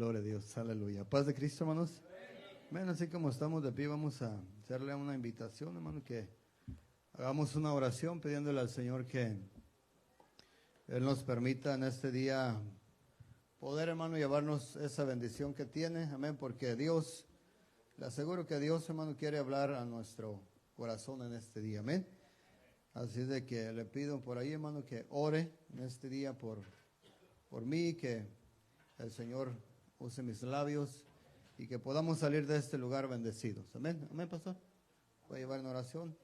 Gloria a Dios, aleluya. Paz de Cristo, hermanos. Bueno, así como estamos de pie, vamos a hacerle una invitación, hermano, que hagamos una oración pidiéndole al Señor que Él nos permita en este día poder, hermano, llevarnos esa bendición que tiene. Amén, porque Dios, le aseguro que Dios, hermano, quiere hablar a nuestro corazón en este día. Amén. Así de que le pido por ahí, hermano, que ore en este día por mí, que el Señor use mis labios y que podamos salir de este lugar bendecidos. Amén, amén, pastor. Voy a llevar en oración.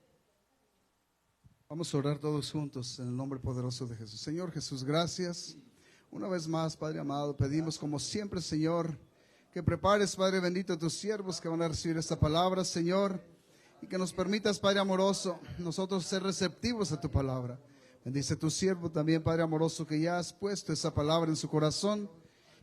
Vamos a orar todos juntos en el nombre poderoso de Jesús. Señor Jesús, gracias. Una vez más, Padre amado, pedimos como siempre, Señor, que prepares, Padre bendito, a tus siervos que van a recibir esta palabra, Señor, y que nos permitas, Padre amoroso, nosotros ser receptivos a tu palabra. Bendice a tu siervo también, Padre amoroso, que ya has puesto esa palabra en su corazón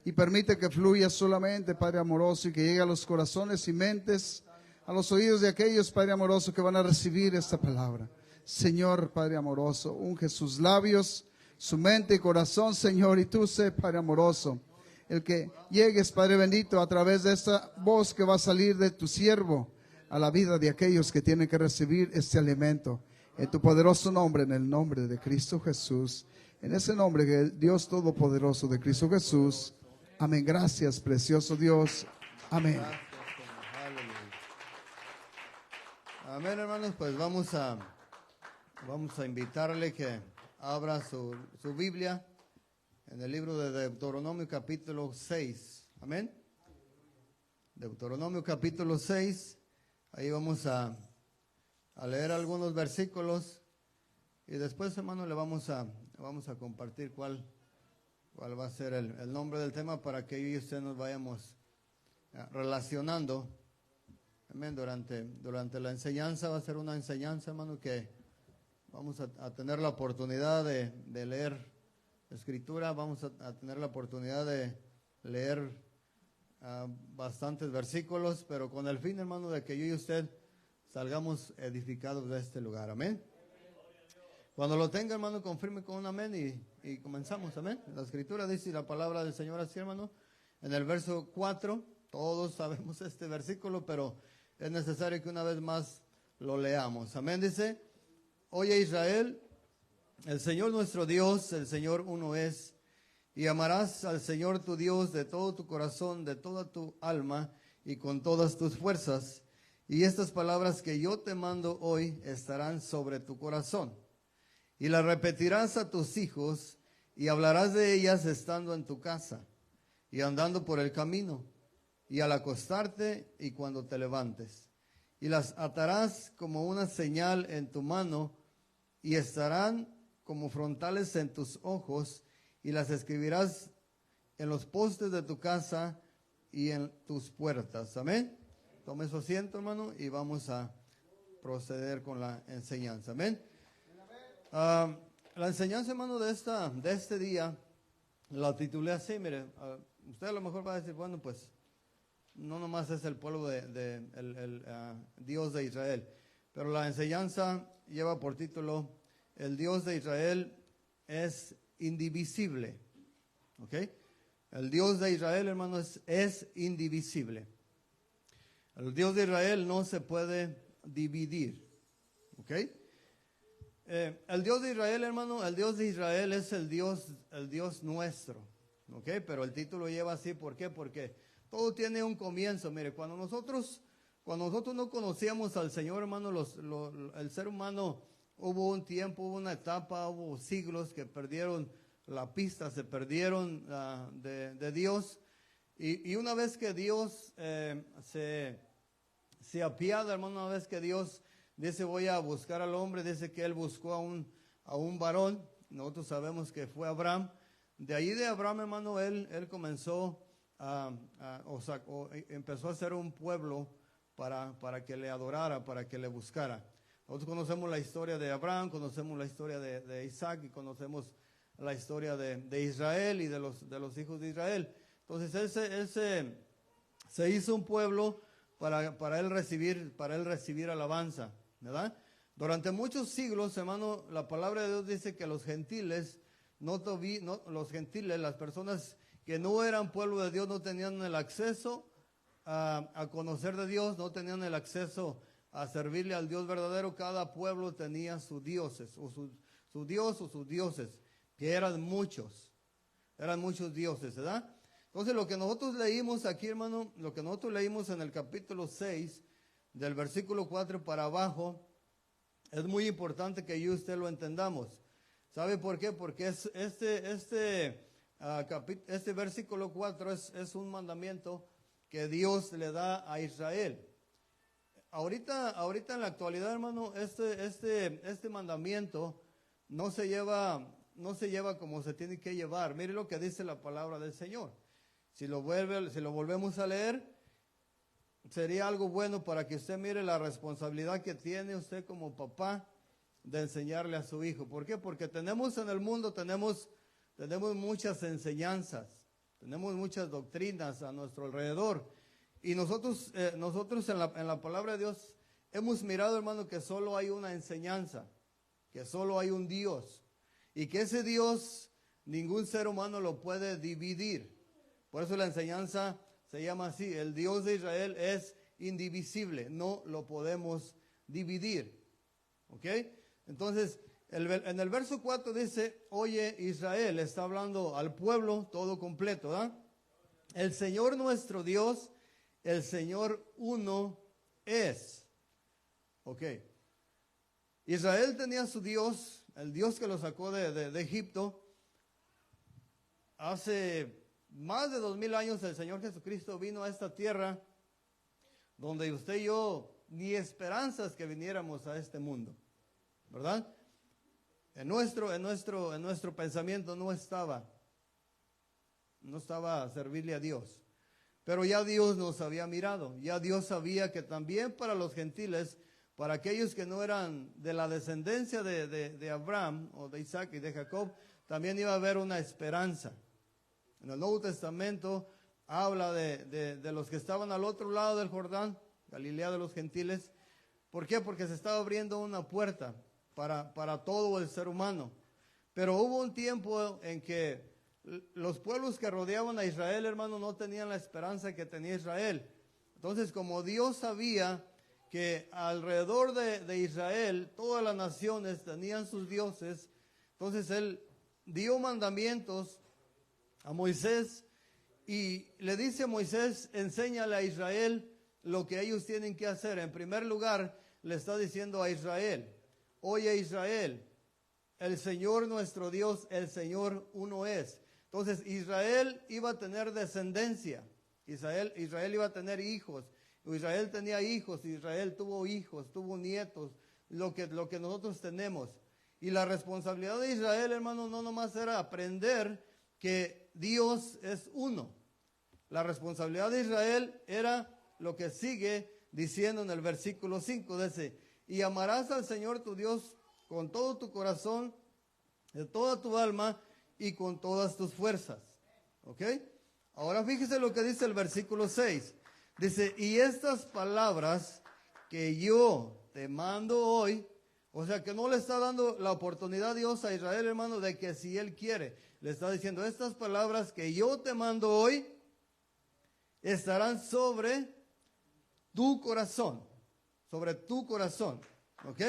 y permite que fluya solamente, Padre amoroso, y que llegue a los corazones y mentes, a los oídos de aquellos, Padre amoroso, que van a recibir esta palabra. Señor, Padre amoroso, unge sus labios, su mente y corazón, Señor, y tú sé, Padre amoroso, el que llegues, Padre bendito, a través de esta voz que va a salir de tu siervo a la vida de aquellos que tienen que recibir este alimento. En tu poderoso nombre, en el nombre de Cristo Jesús, en ese nombre que Dios Todopoderoso de Cristo Jesús. Amén. Gracias, precioso Dios. Amén. Gracias, Señor. Aleluya. Amén, hermanos, pues vamos a invitarle que abra su Biblia en el libro de Deuteronomio capítulo 6. Amén. Deuteronomio capítulo 6. Ahí vamos a leer algunos versículos y después, hermano, le vamos a compartir cuál va a ser el nombre del tema para que yo y usted nos vayamos relacionando. Amén. Durante la enseñanza va a ser una enseñanza, hermano, que vamos a tener la oportunidad de leer escritura, vamos a tener la oportunidad de leer bastantes versículos, pero con el fin, hermano, de que yo y usted salgamos edificados de este lugar. Amén. Cuando lo tenga, hermano, confirme con un amén y comenzamos. Amén. La escritura dice, la palabra del Señor así, hermano, en el verso 4, todos sabemos este versículo, pero es necesario que una vez más lo leamos. Amén. Dice: Oye Israel, el Señor nuestro Dios, el Señor uno es, y amarás al Señor tu Dios de todo tu corazón, de toda tu alma y con todas tus fuerzas. Y estas palabras que yo te mando hoy estarán sobre tu corazón. Y las repetirás a tus hijos y hablarás de ellas estando en tu casa y andando por el camino y al acostarte y cuando te levantes. Y las atarás como una señal en tu mano y estarán como frontales en tus ojos, y las escribirás en los postes de tu casa y en tus puertas. Amén. Tome su asiento, hermano, y vamos a proceder con la enseñanza. Amén. La enseñanza, hermano, de este día la titulé así. Mire, usted a lo mejor va a decir, bueno, pues no nomás es el pueblo de Dios de Israel, pero la enseñanza lleva por título: el Dios de Israel es indivisible. ¿Ok? El Dios de Israel, hermano, es indivisible. El Dios de Israel no se puede dividir. ¿Ok? El Dios de Israel, hermano, el Dios de Israel es el Dios nuestro. ¿Ok? Pero el título lleva así, ¿por qué? Porque todo tiene un comienzo. Mire, cuando nosotros no conocíamos al Señor, hermano, el ser humano, hubo un tiempo, hubo una etapa, hubo siglos que perdieron la pista, se perdieron de Dios. Y una vez que Dios se apiada, hermano, una vez que Dios dice voy a buscar al hombre, dice que Él buscó a un varón. Nosotros sabemos que fue Abraham. De ahí de Abraham, hermano, él comenzó empezó a hacer un pueblo para que le adorara, para que le buscara. Nosotros conocemos la historia de Abraham, conocemos la historia de Isaac y conocemos la historia de Israel y de los hijos de Israel. Entonces él se hizo un pueblo para él recibir alabanza, ¿verdad? Durante muchos siglos, hermano, la palabra de Dios dice que los gentiles, las personas que no eran pueblo de Dios no tenían el acceso a conocer de Dios, no tenían el acceso a servirle al Dios verdadero. Cada pueblo tenía sus dioses, o su Dios o sus dioses, que eran muchos dioses, ¿verdad? Entonces lo que nosotros leímos aquí, hermano, lo que nosotros leímos en el capítulo 6, del versículo 4 para abajo, es muy importante que yo y usted lo entendamos. ¿Sabe por qué? Porque este versículo 4 es un mandamiento que Dios le da a Israel. Ahorita en la actualidad, hermano, este mandamiento no se lleva como se tiene que llevar. Mire lo que dice la palabra del Señor. Si lo volvemos a leer, sería algo bueno para que usted mire la responsabilidad que tiene usted como papá de enseñarle a su hijo. ¿Por qué? Porque tenemos en el mundo, tenemos muchas enseñanzas, tenemos muchas doctrinas a nuestro alrededor. Y nosotros en la palabra de Dios hemos mirado, hermano, que solo hay una enseñanza, que solo hay un Dios. Y que ese Dios, ningún ser humano lo puede dividir. Por eso la enseñanza se llama así: el Dios de Israel es indivisible, no lo podemos dividir. ¿Ok? Entonces, en el verso 4 dice: oye Israel, está hablando al pueblo todo completo, ¿verdad? El Señor nuestro Dios, el Señor uno es. Ok. Israel tenía su Dios, el Dios que lo sacó de Egipto. Hace más de 2000 años el Señor Jesucristo vino a esta tierra donde usted y yo ni esperanzas que viniéramos a este mundo, ¿verdad? En nuestro pensamiento no estaba servirle a Dios. Pero ya Dios nos había mirado, ya Dios sabía que también para los gentiles, para aquellos que no eran de la descendencia de Abraham o de Isaac y de Jacob, también iba a haber una esperanza. En el Nuevo Testamento habla de los que estaban al otro lado del Jordán, Galilea de los gentiles. ¿Por qué? Porque se estaba abriendo una puerta para todo el ser humano. Pero hubo un tiempo en que los pueblos que rodeaban a Israel, hermano, no tenían la esperanza que tenía Israel. Entonces, como Dios sabía que alrededor de Israel todas las naciones tenían sus dioses, entonces Él dio mandamientos a Moisés y le dice a Moisés: enséñale a Israel lo que ellos tienen que hacer. En primer lugar, le está diciendo a Israel: oye Israel, el Señor nuestro Dios, el Señor uno es. Entonces Israel iba a tener descendencia, Israel iba a tener hijos, Israel tenía hijos, Israel tuvo hijos, tuvo nietos, lo que nosotros tenemos. Y la responsabilidad de Israel, hermano, no nomás era aprender que Dios es uno. La responsabilidad de Israel era lo que sigue diciendo en el versículo 5, dice: y amarás al Señor tu Dios con todo tu corazón, de toda tu alma y con todas tus fuerzas. ¿Ok? Ahora fíjese lo que dice el versículo 6. Dice: y estas palabras que yo te mando hoy, o sea que no le está dando la oportunidad Dios a Israel, hermano, de que si Él quiere, le está diciendo: estas palabras que yo te mando hoy estarán sobre tu corazón, ¿ok?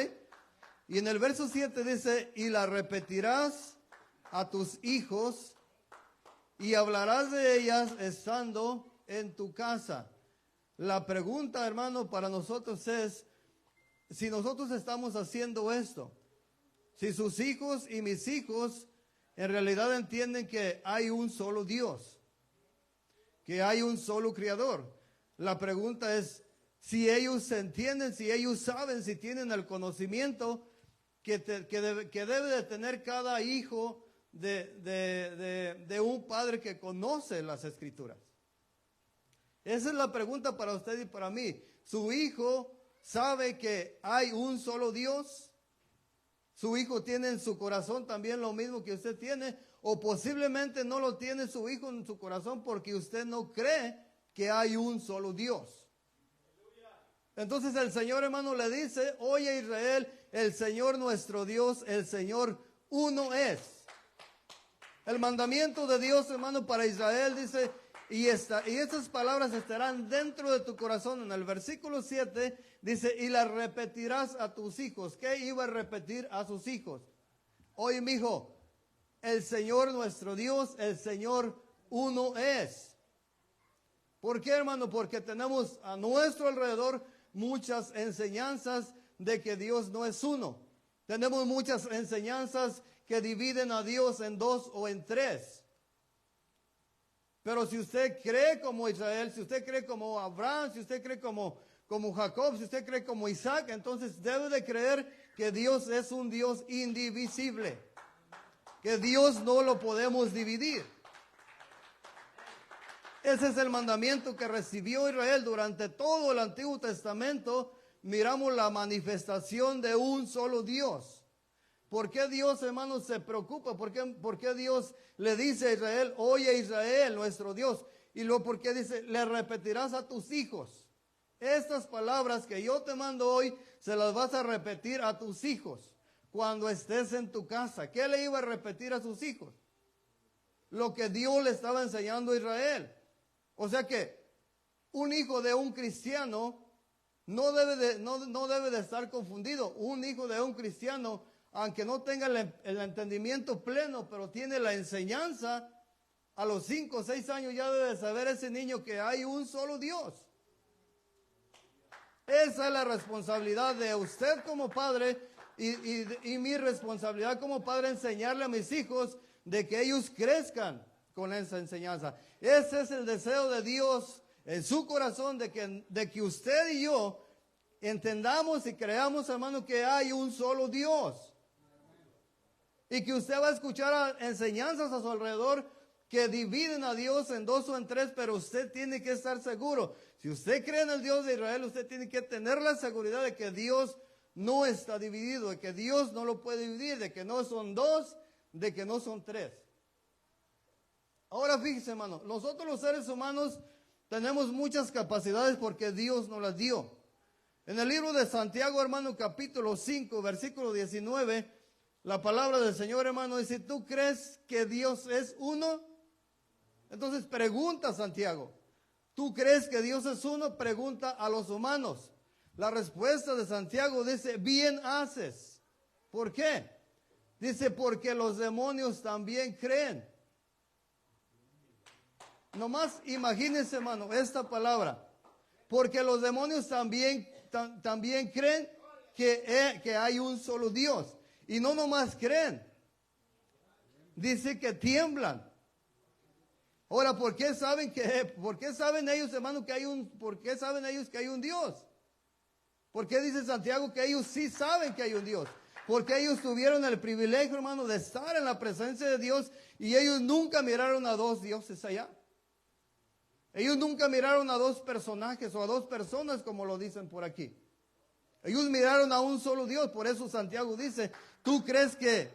Y en el verso 7 dice: y la repetirás a tus hijos y hablarás de ellas estando en tu casa. La pregunta, hermano, para nosotros es: si nosotros estamos haciendo esto, si sus hijos y mis hijos en realidad entienden que hay un solo Dios, que hay un solo Creador. La pregunta es si ellos entienden, si ellos saben, si tienen el conocimiento que debe de tener cada hijo de un padre que conoce las Escrituras. Esa es la pregunta para usted y para mí. ¿Su hijo sabe que hay un solo Dios? ¿Su hijo tiene en su corazón también lo mismo que usted tiene? ¿O posiblemente no lo tiene su hijo en su corazón porque usted no cree que hay un solo Dios? Entonces el Señor, hermano, le dice: oye Israel, el Señor nuestro Dios, el Señor uno es. El mandamiento de Dios, hermano, para Israel dice, y estas palabras estarán dentro de tu corazón. En el versículo 7 dice, y las repetirás a tus hijos. ¿Qué iba a repetir a sus hijos? Oye, mi hijo, el Señor nuestro Dios, el Señor uno es. ¿Por qué, hermano? Porque tenemos a nuestro alrededor muchas enseñanzas de que Dios no es uno. Tenemos muchas enseñanzas que dividen a Dios en dos o en tres. Pero si usted cree como Israel, si usted cree como Abraham, si usted cree como Jacob, si usted cree como Isaac, entonces debe de creer que Dios es un Dios indivisible. Que Dios no lo podemos dividir. Ese es el mandamiento que recibió Israel durante todo el Antiguo Testamento. Miramos la manifestación de un solo Dios. ¿Por qué Dios, hermanos, se preocupa? ¿Por qué Dios le dice a Israel, oye Israel, nuestro Dios? Y luego, ¿por qué dice, le repetirás a tus hijos? Estas palabras que yo te mando hoy, se las vas a repetir a tus hijos cuando estés en tu casa. ¿Qué le iba a repetir a sus hijos? Lo que Dios le estaba enseñando a Israel. O sea que un hijo de un cristiano no debe de estar confundido. Un hijo de un cristiano, aunque no tenga el entendimiento pleno, pero tiene la enseñanza, a los 5 o 6 años ya debe de saber ese niño que hay un solo Dios. Esa es la responsabilidad de usted como padre y mi responsabilidad como padre, enseñarle a mis hijos de que ellos crezcan con esa enseñanza. Ese es el deseo de Dios en su corazón, de que usted y yo entendamos y creamos, hermano, que hay un solo Dios. Y que usted va a escuchar enseñanzas a su alrededor que dividen a Dios en dos o en tres, pero usted tiene que estar seguro. Si usted cree en el Dios de Israel, usted tiene que tener la seguridad de que Dios no está dividido, de que Dios no lo puede dividir, de que no son dos, de que no son tres. Ahora fíjese, hermano, nosotros los seres humanos tenemos muchas capacidades porque Dios nos las dio. En el libro de Santiago, hermano, capítulo 5, versículo 19, la palabra del Señor, hermano, dice, ¿tú crees que Dios es uno? Entonces pregunta Santiago, ¿tú crees que Dios es uno? Pregunta a los humanos. La respuesta de Santiago dice, bien haces. ¿Por qué? Dice, porque los demonios también creen. Nomás imagínense, hermano, esta palabra. Porque los demonios también creen que hay un solo Dios. Y no nomás creen. Dice que tiemblan. Ahora, ¿por qué saben ellos, hermano, por qué saben ellos que hay un Dios? ¿Por qué dice Santiago que ellos sí saben que hay un Dios? Porque ellos tuvieron el privilegio, hermano, de estar en la presencia de Dios y ellos nunca miraron a dos dioses allá. Ellos nunca miraron a dos personajes o a dos personas como lo dicen por aquí. Ellos miraron a un solo Dios. Por eso Santiago dice, ¿tú crees que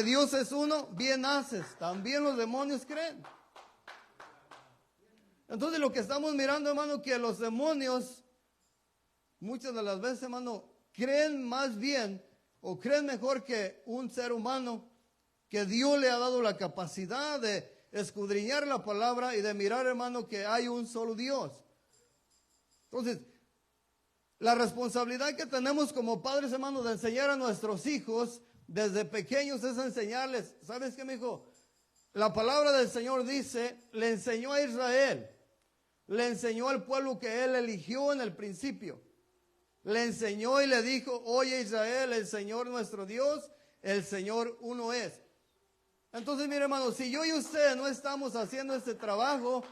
Dios es uno? Bien haces. También los demonios creen. Entonces lo que estamos mirando, hermano, que los demonios muchas de las veces, hermano, creen más bien o creen mejor que un ser humano, que Dios le ha dado la capacidad de escudriñar la palabra y de mirar, hermano, que hay un solo Dios. Entonces, la responsabilidad que tenemos como padres, hermano, de enseñar a nuestros hijos desde pequeños es enseñarles. ¿Sabes qué, mi hijo? La palabra del Señor dice, le enseñó a Israel, le enseñó al pueblo que él eligió en el principio. Le enseñó y le dijo, oye Israel, el Señor nuestro Dios, el Señor uno es. Entonces, mire, hermano, si yo y usted no estamos haciendo este trabajo,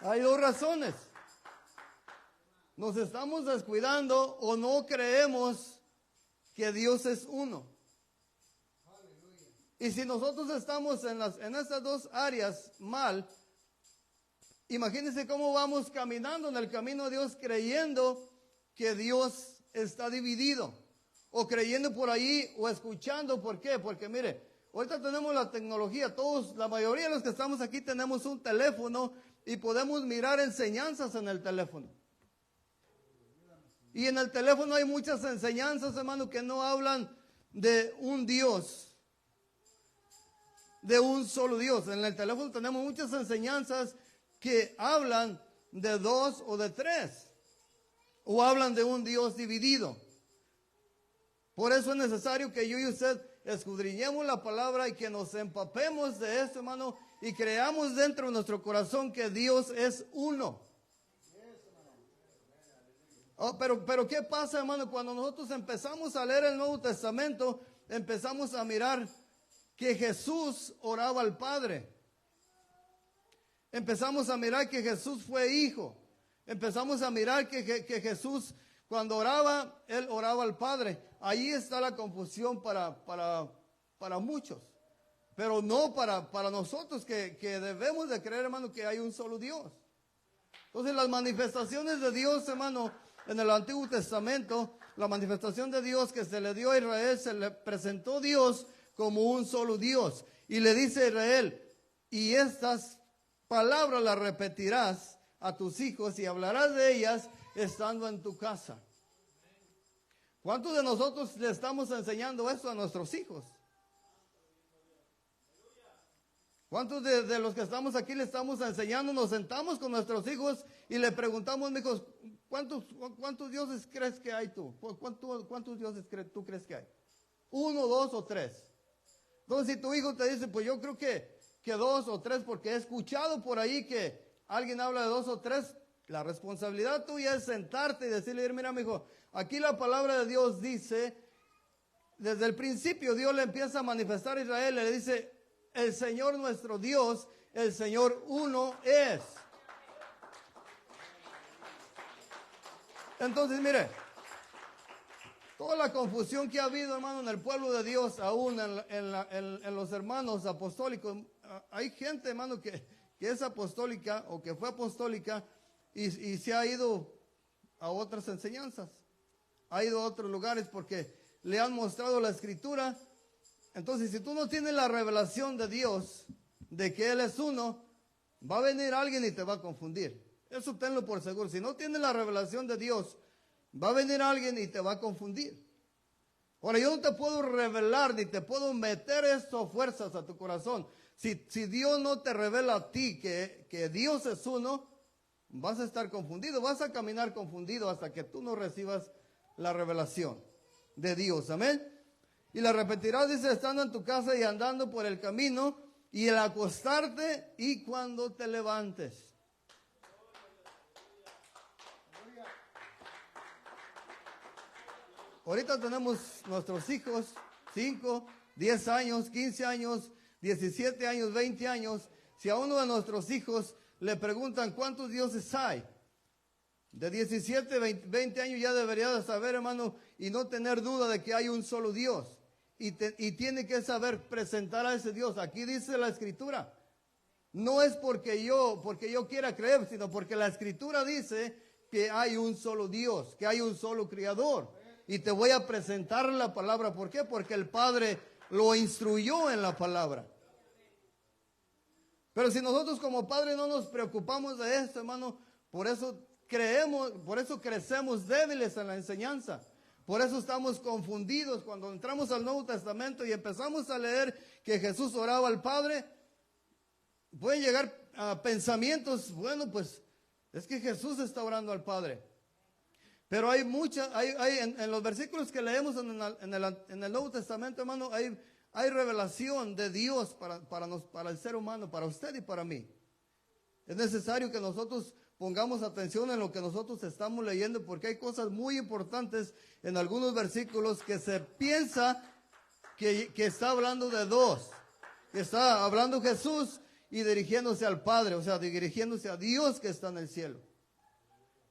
hay dos razones. Nos estamos descuidando o no creemos que Dios es uno. Y si nosotros estamos en estas dos áreas mal, imagínense cómo vamos caminando en el camino de Dios creyendo que Dios está dividido. O creyendo por ahí o escuchando. ¿Por qué? Porque mire, ahorita tenemos la tecnología. Todos, la mayoría de los que estamos aquí tenemos un teléfono y podemos mirar enseñanzas en el teléfono. Y en el teléfono hay muchas enseñanzas, hermano, que no hablan de un Dios. de un solo Dios. En el teléfono tenemos muchas enseñanzas que hablan de dos o de tres, o hablan de un Dios dividido. Por eso es necesario que yo y usted escudriñemos la palabra y que nos empapemos de esto, hermano, y creamos dentro de nuestro corazón que Dios es uno. Oh, pero ¿qué pasa, hermano? Cuando nosotros empezamos a leer el Nuevo Testamento, empezamos a mirar que Jesús oraba al Padre. Empezamos a mirar que Jesús fue hijo. Empezamos a mirar que Jesús, cuando oraba, Él oraba al Padre. Ahí está la confusión para muchos. Pero no para nosotros que debemos de creer, hermano, que hay un solo Dios. Entonces las manifestaciones de Dios, hermano, en el Antiguo Testamento, la manifestación de Dios que se le dio a Israel, se le presentó Dios como un solo Dios. Y le dice a Israel, y estas palabras las repetirás a tus hijos y hablarás de ellas estando en tu casa. ¿Cuántos de nosotros le estamos enseñando esto a nuestros hijos? ¿Cuántos de los que estamos aquí le estamos enseñando? Nos sentamos con nuestros hijos y le preguntamos, hijos, ¿cuántos dioses crees que hay tú? ¿Cuántos dioses tú crees que hay? ¿1, 2 o 3? Entonces si tu hijo te dice, pues yo creo que 2 o 3, porque he escuchado por ahí que alguien habla de 2 o 3, la responsabilidad tuya es sentarte y decirle, mira, mi hijo, aquí la palabra de Dios dice, desde el principio Dios le empieza a manifestar a Israel, le dice, el Señor nuestro Dios, el Señor uno es. Entonces, mire, toda la confusión que ha habido, hermano, en el pueblo de Dios, aún en los hermanos apostólicos, hay gente, hermano, que es apostólica o que fue apostólica y se ha ido a otras enseñanzas, ha ido a otros lugares porque le han mostrado la Escritura. Entonces, si tú no tienes la revelación de Dios, de que Él es uno, va a venir alguien y te va a confundir. Eso tenlo por seguro. Si no tienes la revelación de Dios, va a venir alguien y te va a confundir. Ahora, yo no te puedo revelar ni te puedo meter esto a fuerzas a tu corazón. Si Dios no te revela a ti que Dios es uno, vas a estar confundido, vas a caminar confundido hasta que tú no recibas la revelación de Dios. Amén. Y la repetirás, dice, estando en tu casa y andando por el camino, y el acostarte y cuando te levantes. Ahorita tenemos nuestros hijos, 5, 10 años, 15 años, 17 años, 20 años. Si a uno de nuestros hijos le preguntan cuántos dioses hay, de 17, 20 años ya debería de saber, hermano, y no tener duda de que hay un solo Dios. Y tiene que saber presentar a ese Dios. Aquí dice la Escritura. No es porque yo quiera creer, sino porque la Escritura dice que hay un solo Dios, que hay un solo Creador. Y te voy a presentar la palabra. ¿Por qué? Porque el Padre lo instruyó en la palabra. Pero si nosotros como padres no nos preocupamos de esto, hermano, por eso crecemos débiles en la enseñanza. Por eso estamos confundidos cuando entramos al Nuevo Testamento y empezamos a leer que Jesús oraba al Padre. Pueden llegar a pensamientos, bueno, pues es que Jesús está orando al Padre. Pero hay en los versículos que leemos en el Nuevo Testamento, hermano, hay revelación de Dios para el ser humano, para usted y para mí. Es necesario que nosotros pongamos atención en lo que nosotros estamos leyendo, porque hay cosas muy importantes en algunos versículos que se piensa que está hablando de dos, que está hablando Jesús y dirigiéndose al Padre, o sea, dirigiéndose a Dios que está en el cielo.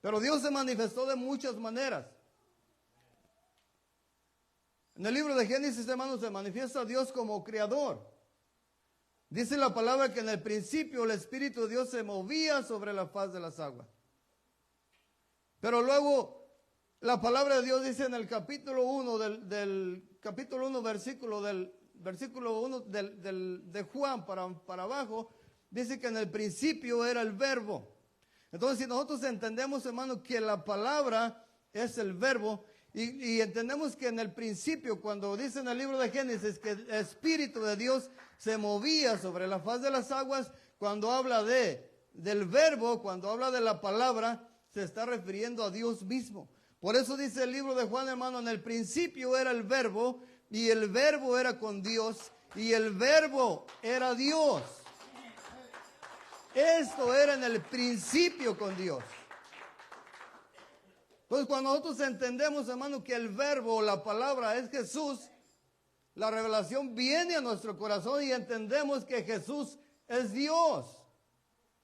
Pero Dios se manifestó de muchas maneras. En el libro de Génesis, hermanos, se manifiesta Dios como creador. Dice la palabra que en el principio el Espíritu de Dios se movía sobre la faz de las aguas. Pero luego la palabra de Dios dice en el capítulo 1 capítulo 1, versículo 1 de Juan para abajo, dice que en el principio era el verbo. Entonces, si nosotros entendemos, hermano, que la palabra es el verbo, Y entendemos que en el principio, cuando dice en el libro de Génesis que el Espíritu de Dios se movía sobre la faz de las aguas, cuando habla del verbo, cuando habla de la palabra, se está refiriendo a Dios mismo. Por eso dice el libro de Juan, hermano, en el principio era el verbo, y el verbo era con Dios, y el verbo era Dios. Esto era en el principio con Dios. Entonces, cuando nosotros entendemos, hermano, que el verbo, la palabra es Jesús, la revelación viene a nuestro corazón y entendemos que Jesús es Dios.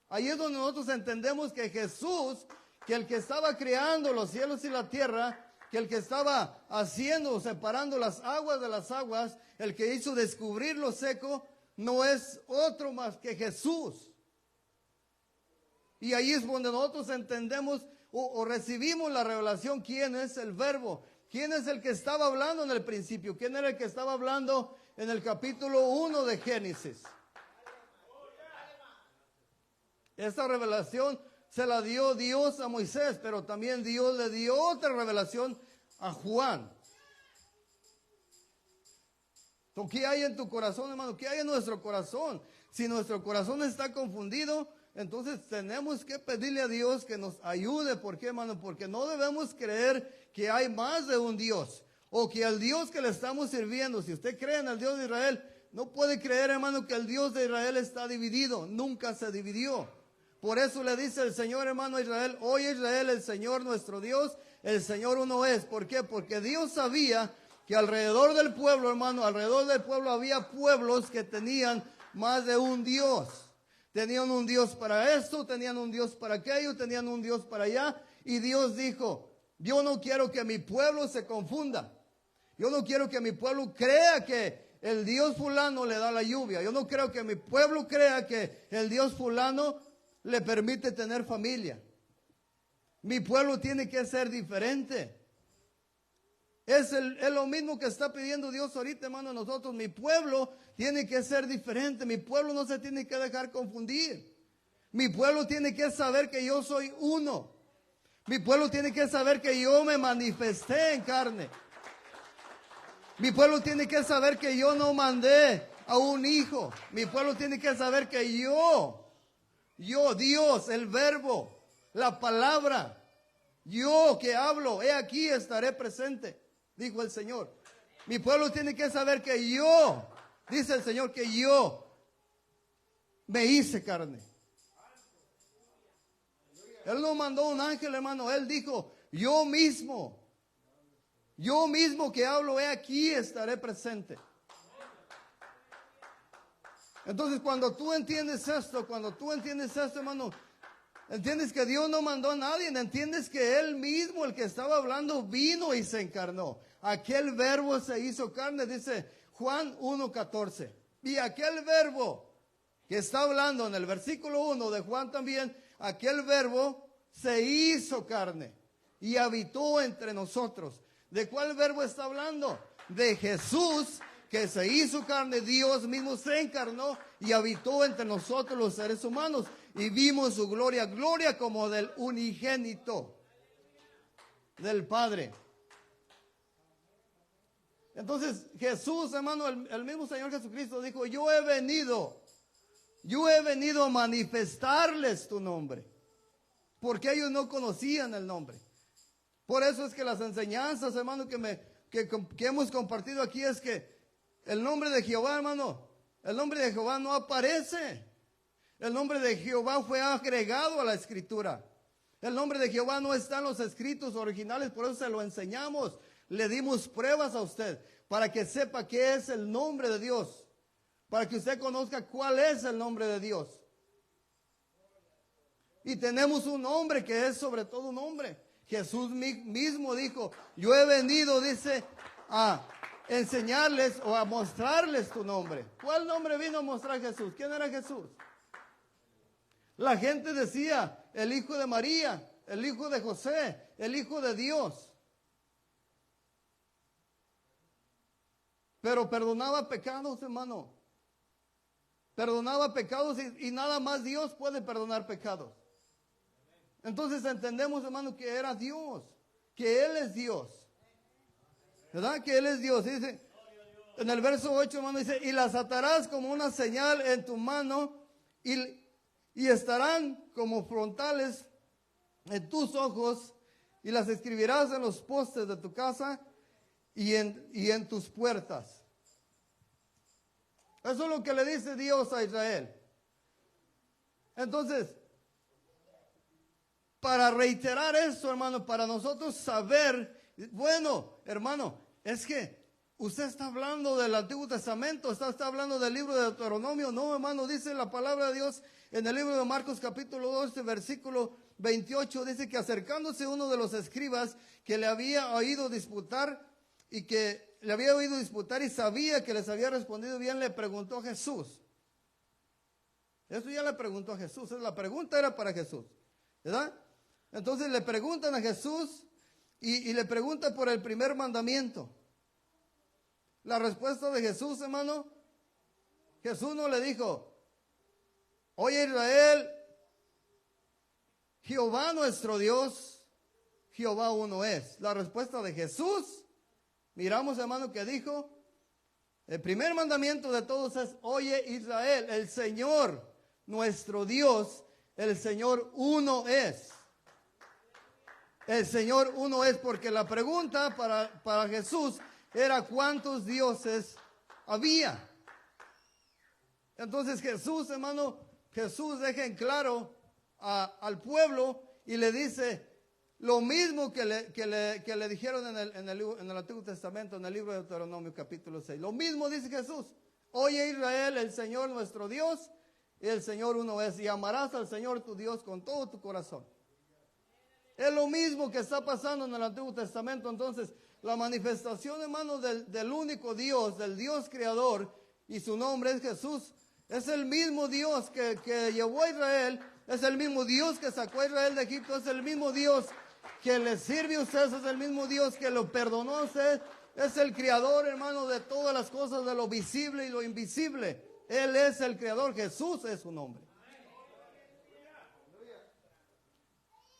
Ahí es donde nosotros entendemos que Jesús, que el que estaba creando los cielos y la tierra, que el que estaba haciendo, separando las aguas de las aguas, el que hizo descubrir lo seco, no es otro más que Jesús. Y ahí es donde nosotros entendemos o recibimos la revelación, quién es el verbo, quién es el que estaba hablando en el principio, quién era el que estaba hablando en el capítulo 1 de Génesis. Esta revelación se la dio Dios a Moisés, pero también Dios le dio otra revelación a Juan. Entonces, ¿qué hay en tu corazón, hermano? ¿Qué hay en nuestro corazón? Si nuestro corazón está confundido, entonces tenemos que pedirle a Dios que nos ayude. ¿Por qué, hermano? Porque no debemos creer que hay más de un Dios, o que el Dios que le estamos sirviendo, si usted cree en el Dios de Israel, no puede creer, hermano, que el Dios de Israel está dividido. Nunca se dividió. Por eso le dice el Señor, hermano, a Israel: oye Israel, el Señor nuestro Dios, el Señor uno es. ¿Por qué? Porque Dios sabía que alrededor del pueblo, hermano, alrededor del pueblo había pueblos que tenían más de un Dios. Tenían un Dios para esto, tenían un Dios para aquello, tenían un Dios para allá. Y Dios dijo: yo no quiero que mi pueblo se confunda. Yo no quiero que mi pueblo crea que el Dios fulano le da la lluvia. Yo no quiero que mi pueblo crea que el Dios fulano le permite tener familia. Mi pueblo tiene que ser diferente. Es lo mismo que está pidiendo Dios ahorita, hermano, nosotros. Mi pueblo tiene que ser diferente. Mi pueblo no se tiene que dejar confundir. Mi pueblo tiene que saber que yo soy uno. Mi pueblo tiene que saber que yo me manifesté en carne. Mi pueblo tiene que saber que yo no mandé a un hijo. Mi pueblo tiene que saber que yo, Dios, el verbo, la palabra, yo que hablo, he aquí estaré presente, dijo el Señor. Mi pueblo tiene que saber que yo, dice el Señor, que yo me hice carne. Él no mandó un ángel, hermano. Él dijo: yo mismo que hablo, he aquí estaré presente. Entonces, cuando tú entiendes esto, hermano, entiendes que Dios no mandó a nadie, entiendes que Él mismo, el que estaba hablando, vino y se encarnó. Aquel verbo se hizo carne, dice Juan 1:14. Y aquel verbo que está hablando en el versículo 1 de Juan también, aquel verbo se hizo carne y habitó entre nosotros. ¿De cuál verbo está hablando? De Jesús, que se hizo carne. Dios mismo se encarnó y habitó entre nosotros los seres humanos. Y vimos su gloria, gloria como del unigénito del Padre. Entonces Jesús, hermano, el mismo Señor Jesucristo dijo: yo he venido a manifestarles tu nombre. Porque ellos no conocían el nombre. Por eso es que las enseñanzas, hermano, que hemos compartido aquí, es que el nombre de Jehová, hermano, el nombre de Jehová no aparece. El nombre de Jehová fue agregado a la escritura. El nombre de Jehová no está en los escritos originales, por eso se lo enseñamos. Le dimos pruebas a usted para que sepa qué es el nombre de Dios. Para que usted conozca cuál es el nombre de Dios. Y tenemos un nombre que es sobre todo un nombre. Jesús mismo dijo: yo he venido, dice, a enseñarles o a mostrarles tu nombre. ¿Cuál nombre vino a mostrar Jesús? ¿Quién era Jesús? La gente decía: el hijo de María, el hijo de José, el hijo de Dios. Pero perdonaba pecados, hermano. Perdonaba pecados y nada más Dios puede perdonar pecados. Entonces entendemos, hermano, que era Dios, que Él es Dios. ¿Verdad? Que Él es Dios. Dice, en el verso 8, hermano, dice, y las atarás como una señal en tu mano y estarán como frontales en tus ojos y las escribirás en los postes de tu casa y en tus puertas. Eso es lo que le dice Dios a Israel. Entonces, para reiterar eso, hermano, para nosotros saber, bueno, hermano, es que usted está hablando del Antiguo Testamento, está hablando del libro de Deuteronomio. No, hermano, dice la palabra de Dios en el libro de Marcos capítulo 12, versículo 28, dice que acercándose uno de los escribas que le había oído disputar y sabía que les había respondido bien, le preguntó a Jesús. Eso ya le preguntó a Jesús, la pregunta era para Jesús, ¿verdad? Entonces le preguntan a Jesús y le preguntan por el primer mandamiento. La respuesta de Jesús, hermano, Jesús no le dijo, oye Israel, Jehová nuestro Dios, Jehová uno es. La respuesta de Jesús, miramos, hermano, que dijo, el primer mandamiento de todos es, oye Israel, el Señor nuestro Dios, el Señor uno es. El Señor uno es, porque la pregunta para Jesús era cuántos dioses había. Entonces Jesús, hermano, Jesús deja en claro al pueblo y le dice lo mismo que le dijeron en el Antiguo Testamento, en el libro de Deuteronomio capítulo 6. Lo mismo dice Jesús. Oye Israel, el Señor nuestro Dios, y el Señor uno es, y amarás al Señor tu Dios con todo tu corazón. Es lo mismo que está pasando en el Antiguo Testamento. Entonces, la manifestación, hermano, del único Dios, del Dios creador, y su nombre es Jesús, es el mismo Dios que llevó a Israel, es el mismo Dios que sacó a Israel de Egipto, es el mismo Dios que le sirve a usted, es el mismo Dios que lo perdonó a usted, es el creador, hermano, de todas las cosas, de lo visible y lo invisible. Él es el creador, Jesús es su nombre.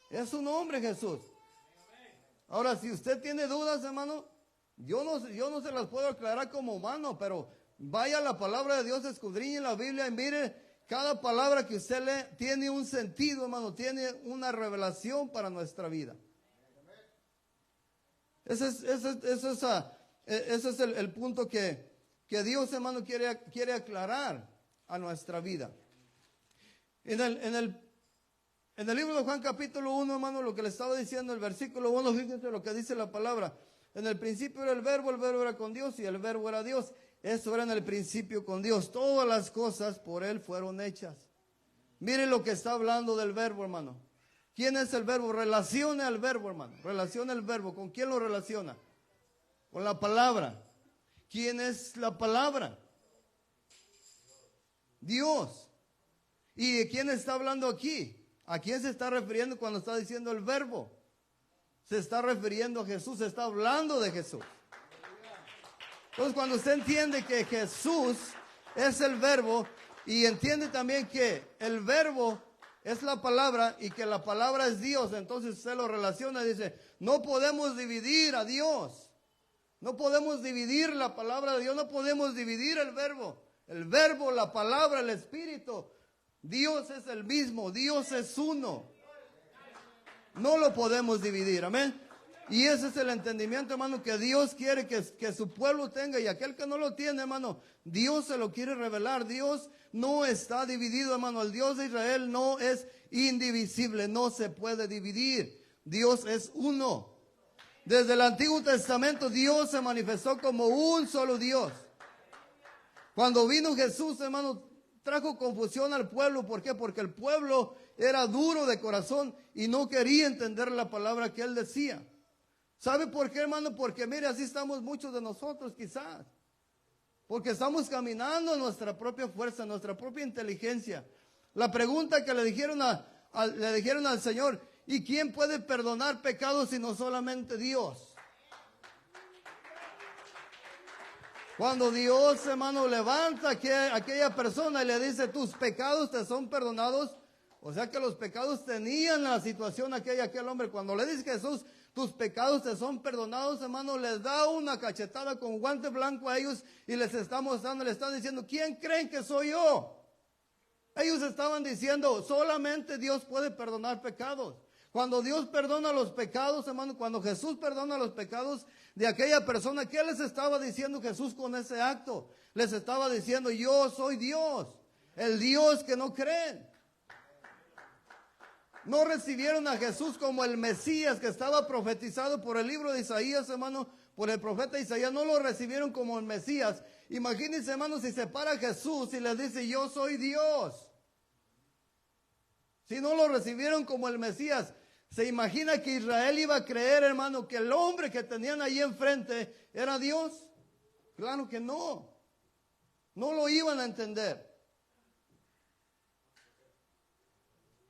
Es su nombre, Jesús. Ahora, si usted tiene dudas, hermano, yo no se las puedo aclarar como humano, pero vaya a la palabra de Dios, escudriñe la Biblia y mire, cada palabra que usted lee tiene un sentido, hermano, tiene una revelación para nuestra vida. Ese es el punto que Dios, hermano, quiere aclarar a nuestra vida. En el libro de Juan capítulo 1, hermano, lo que le estaba diciendo, el versículo 1, fíjense lo que dice la palabra. En el principio era el verbo era con Dios y el verbo era Dios. Eso era en el principio con Dios. Todas las cosas por Él fueron hechas. Miren lo que está hablando del verbo, hermano. ¿Quién es el verbo? Relacione al verbo, hermano. Relacione el verbo. ¿Con quién lo relaciona? Con la palabra. ¿Quién es la palabra? Dios. ¿Y de quién está hablando aquí? ¿A quién se está refiriendo cuando está diciendo el verbo? Se está refiriendo a Jesús, se está hablando de Jesús. Entonces, cuando usted entiende que Jesús es el verbo y entiende también que el verbo es la palabra y que la palabra es Dios, entonces usted lo relaciona y dice, no podemos dividir a Dios. No podemos dividir la palabra de Dios, no podemos dividir el verbo. El verbo, la palabra, el espíritu. Dios es el mismo, Dios es uno. No lo podemos dividir, amén. Y ese es el entendimiento, hermano, que Dios quiere que su pueblo tenga. Y aquel que no lo tiene, hermano, Dios se lo quiere revelar. Dios no está dividido, hermano. El Dios de Israel no es indivisible, no se puede dividir. Dios es uno. Desde el Antiguo Testamento Dios se manifestó como un solo Dios. Cuando vino Jesús, hermano, trajo confusión al pueblo. ¿Por qué? Porque el pueblo era duro de corazón y no quería entender la palabra que él decía. ¿Sabe por qué, hermano? Porque mire, así estamos muchos de nosotros quizás. Porque estamos caminando en nuestra propia fuerza, en nuestra propia inteligencia. La pregunta que le dijeron al Señor, ¿y quién puede perdonar pecados sino solamente Dios? Cuando Dios, hermano, levanta a aquella persona y le dice, tus pecados te son perdonados. O sea que los pecados tenían la situación aquel hombre. Cuando le dice Jesús, tus pecados te son perdonados, hermano, les da una cachetada con guante blanco a ellos y les está mostrando, les está diciendo, ¿quién creen que soy yo? Ellos estaban diciendo, solamente Dios puede perdonar pecados. Cuando Dios perdona los pecados, hermano, cuando Jesús perdona los pecados de aquella persona, ¿qué les estaba diciendo Jesús con ese acto? Les estaba diciendo, yo soy Dios, el Dios que no creen. No recibieron a Jesús como el Mesías que estaba profetizado por el libro de Isaías, hermano, por el profeta Isaías. No lo recibieron como el Mesías. Imagínense, hermano, si se para Jesús y les dice, yo soy Dios. Si no lo recibieron como el Mesías, ¿se imagina que Israel iba a creer, hermano, que el hombre que tenían ahí enfrente era Dios? Claro que no. No lo iban a entender.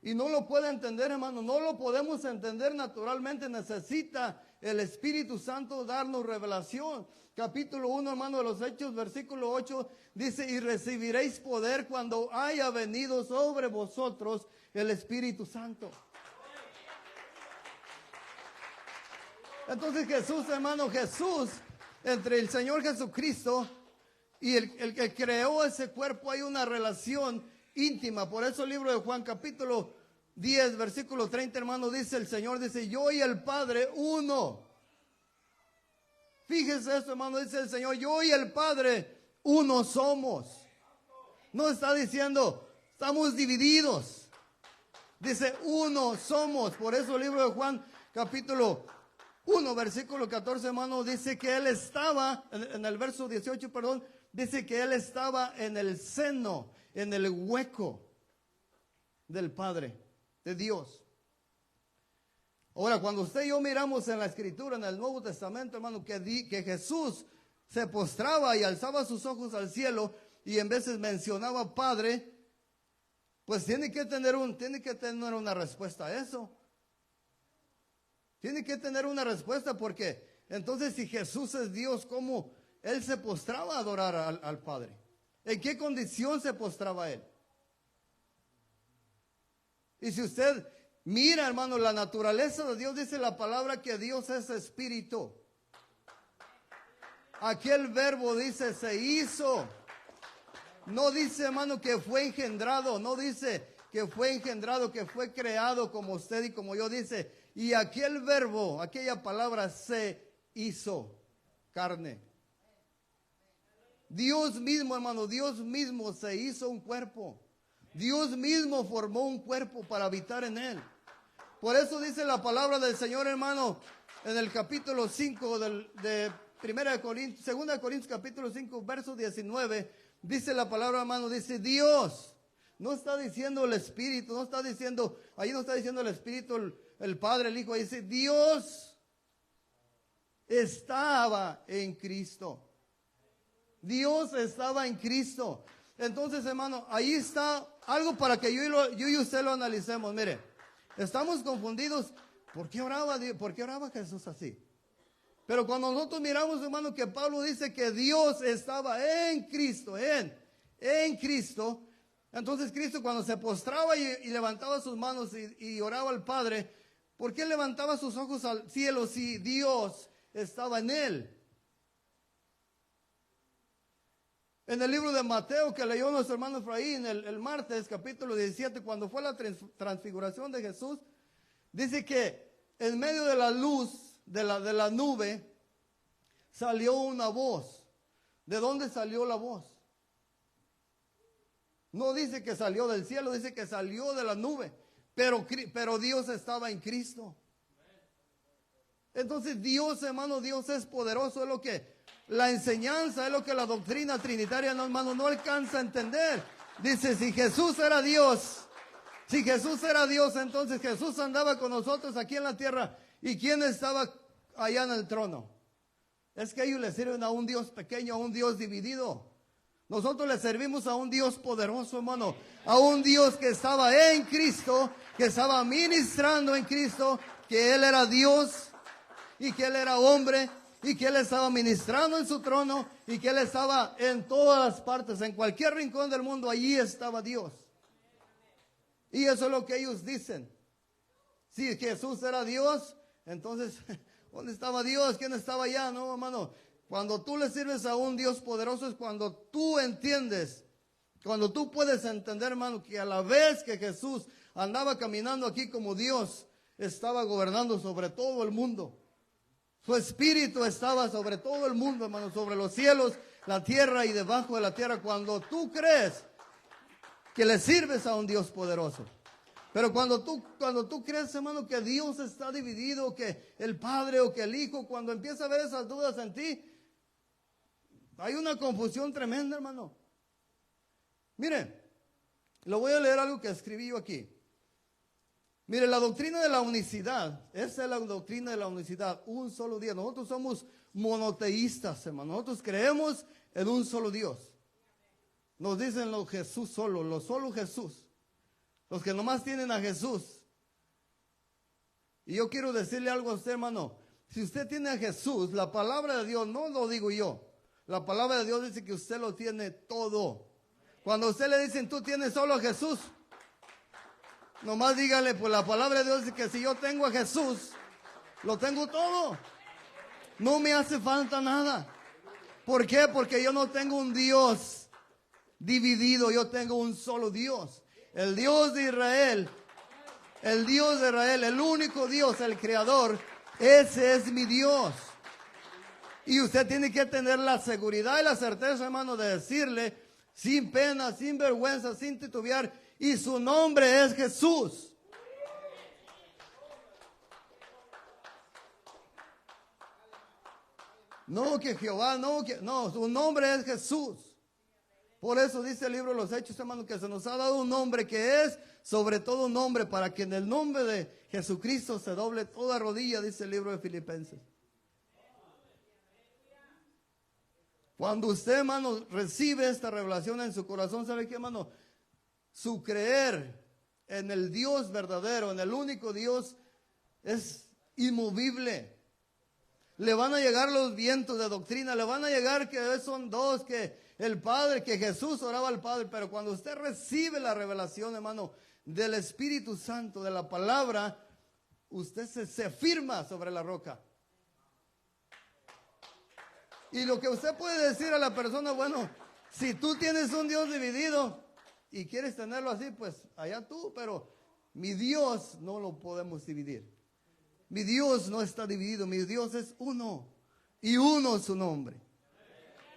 Y no lo puede entender, hermano, no lo podemos entender naturalmente, necesita el Espíritu Santo darnos revelación. Capítulo 1, hermano, de los Hechos, versículo 8, dice, y recibiréis poder cuando haya venido sobre vosotros el Espíritu Santo. Entonces Jesús, hermano, Jesús, entre el Señor Jesucristo y el que creó ese cuerpo hay una relación íntima. Por eso el libro de Juan capítulo 10 versículo 30, hermano, dice el Señor, dice, yo y el Padre uno. Fíjese esto, hermano, dice el Señor, yo y el Padre uno somos. No está diciendo estamos divididos, dice uno somos. Por eso el libro de Juan capítulo 1 versículo 14, hermano, dice que Él estaba en el verso 18, perdón, dice que Él estaba en el seno, en el hueco del Padre, de Dios. Ahora, cuando usted y yo miramos en la Escritura, en el Nuevo Testamento, hermano, que Jesús se postraba y alzaba sus ojos al cielo y en veces mencionaba Padre, pues tiene que tener una respuesta a eso. Tiene que tener una respuesta, porque entonces si Jesús es Dios, ¿cómo Él se postraba a adorar al Padre? ¿En qué condición se postraba Él? Y si usted mira, hermano, la naturaleza de Dios, dice la palabra que Dios es espíritu. Aquel verbo dice se hizo. No dice, hermano, que fue engendrado. No dice que fue engendrado, que fue creado como usted y como yo. Dice, y aquel verbo, aquella palabra se hizo carne. Dios mismo, hermano, Dios mismo se hizo un cuerpo. Dios mismo formó un cuerpo para habitar en él. Por eso dice la palabra del Señor, hermano, en el capítulo 5 de 2 Corintios capítulo 5, verso 19, dice la palabra, hermano, dice Dios. No está diciendo el Espíritu, no está diciendo, ahí no está diciendo el Espíritu, el Padre, el Hijo, ahí dice Dios estaba en Cristo. Dios estaba en Cristo. Entonces, hermano, ahí está algo para que yo y usted lo analicemos. Mire, estamos confundidos. ¿Por qué oraba Jesús así? Pero cuando nosotros miramos, hermano, que Pablo dice que Dios estaba en Cristo, en Cristo. Entonces Cristo, cuando se postraba y levantaba sus manos y oraba al Padre, ¿por qué levantaba sus ojos al cielo si Dios estaba en él? En el libro de Mateo que leyó nuestro hermano Efraín el martes, capítulo 17, cuando fue la transfiguración de Jesús, dice que en medio de la luz de la nube salió una voz. ¿De dónde salió la voz? No dice que salió del cielo, dice que salió de la nube, pero Dios estaba en Cristo. Entonces Dios, hermano, Dios es poderoso, es lo que la enseñanza, es lo que la doctrina trinitaria, no, hermano, no alcanza a entender. Dice, si Jesús era Dios, entonces Jesús andaba con nosotros aquí en la tierra. ¿Y quién estaba allá en el trono? Es que ellos le sirven a un Dios pequeño, a un Dios dividido. Nosotros le servimos a un Dios poderoso, hermano, a un Dios que estaba en Cristo, que estaba ministrando en Cristo, que Él era Dios y que Él era hombre y que Él estaba ministrando en su trono y que Él estaba en todas las partes, en cualquier rincón del mundo, allí estaba Dios. Y eso es lo que ellos dicen. Si Jesús era Dios, Entonces, ¿dónde estaba Dios? ¿Quién estaba allá? No, hermano. Cuando tú le sirves a un Dios poderoso es cuando tú entiendes, cuando tú puedes entender, hermano, que a la vez que Jesús andaba caminando aquí como Dios, estaba gobernando sobre todo el mundo. Su espíritu estaba sobre todo el mundo, hermano, sobre los cielos, la tierra y debajo de la tierra. Cuando tú crees que le sirves a un Dios poderoso. Pero cuando tú crees, hermano, que Dios está dividido, que el Padre o que el Hijo, cuando empieza a ver esas dudas en ti, hay una confusión tremenda, hermano. Mire, lo voy a leer algo que escribí yo aquí. Mire, la doctrina de la unicidad, esa es la doctrina de la unicidad, un solo Dios. Nosotros somos monoteístas, hermano. Nosotros creemos en un solo Dios. Nos dicen los Jesús solo, los solo Jesús. Los que nomás tienen a Jesús. Y yo quiero decirle algo a usted, hermano. Si usted tiene a Jesús, la palabra de Dios, no lo digo yo. La palabra de Dios dice que usted lo tiene todo. Cuando a usted le dicen, tú tienes solo a Jesús, nomás dígale, pues la palabra de Dios dice que si yo tengo a Jesús, lo tengo todo. No me hace falta nada. ¿Por qué? Porque yo no tengo un Dios dividido, yo tengo un solo Dios. El Dios de Israel, el único Dios, el Creador, ese es mi Dios. Y usted tiene que tener la seguridad y la certeza, hermano, de decirle, sin pena, sin vergüenza, sin titubear, y su nombre es Jesús. No que Jehová, no, su nombre es Jesús. Por eso dice el libro de los Hechos, hermano, que se nos ha dado un nombre que es sobre todo un nombre, para que en el nombre de Jesucristo se doble toda rodilla, dice el libro de Filipenses. Cuando usted, hermano, recibe esta revelación en su corazón, ¿sabe qué, hermano? Su creer en el Dios verdadero, en el único Dios, es inmovible. Le van a llegar los vientos de doctrina, le van a llegar que son dos, que el Padre, que Jesús oraba al Padre, pero cuando usted recibe la revelación, hermano, del Espíritu Santo, de la palabra, usted se firma sobre la roca. Y lo que usted puede decir a la persona, bueno, si tú tienes un Dios dividido y quieres tenerlo así, pues allá tú, pero mi Dios no lo podemos dividir. Mi Dios no está dividido, mi Dios es uno y uno es su nombre.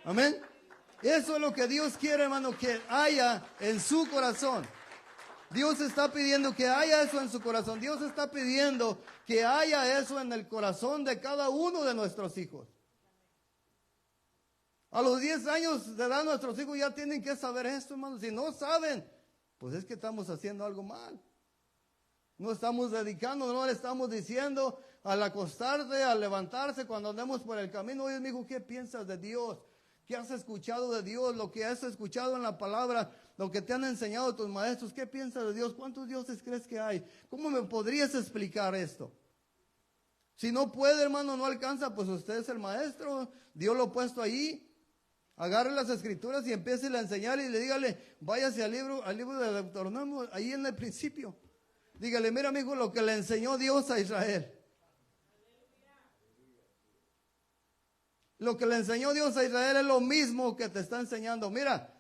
Amén. Eso es lo que Dios quiere, hermano, que haya en su corazón. Dios está pidiendo que haya eso en su corazón. Dios está pidiendo que haya eso en el corazón de cada uno de nuestros hijos. A los 10 años de edad nuestros hijos ya tienen que saber esto, hermano. Si no saben, pues es que estamos haciendo algo mal. No estamos dedicando, no le estamos diciendo al acostarse, al levantarse, cuando andemos por el camino. Oye, mi hijo, ¿qué piensas de Dios? ¿Qué has escuchado de Dios? Lo que has escuchado en la palabra, lo que te han enseñado tus maestros. ¿Qué piensas de Dios? ¿Cuántos dioses crees que hay? ¿Cómo me podrías explicar esto? Si no puede, hermano, no alcanza, pues usted es el maestro. Dios lo ha puesto ahí. Agarre las escrituras y empiece a enseñar y le dígale, váyase al libro de Deuteronomio, ahí en el principio. Dígale, mira, amigo, lo que le enseñó Dios a Israel. Lo que le enseñó Dios a Israel es lo mismo que te está enseñando. Mira,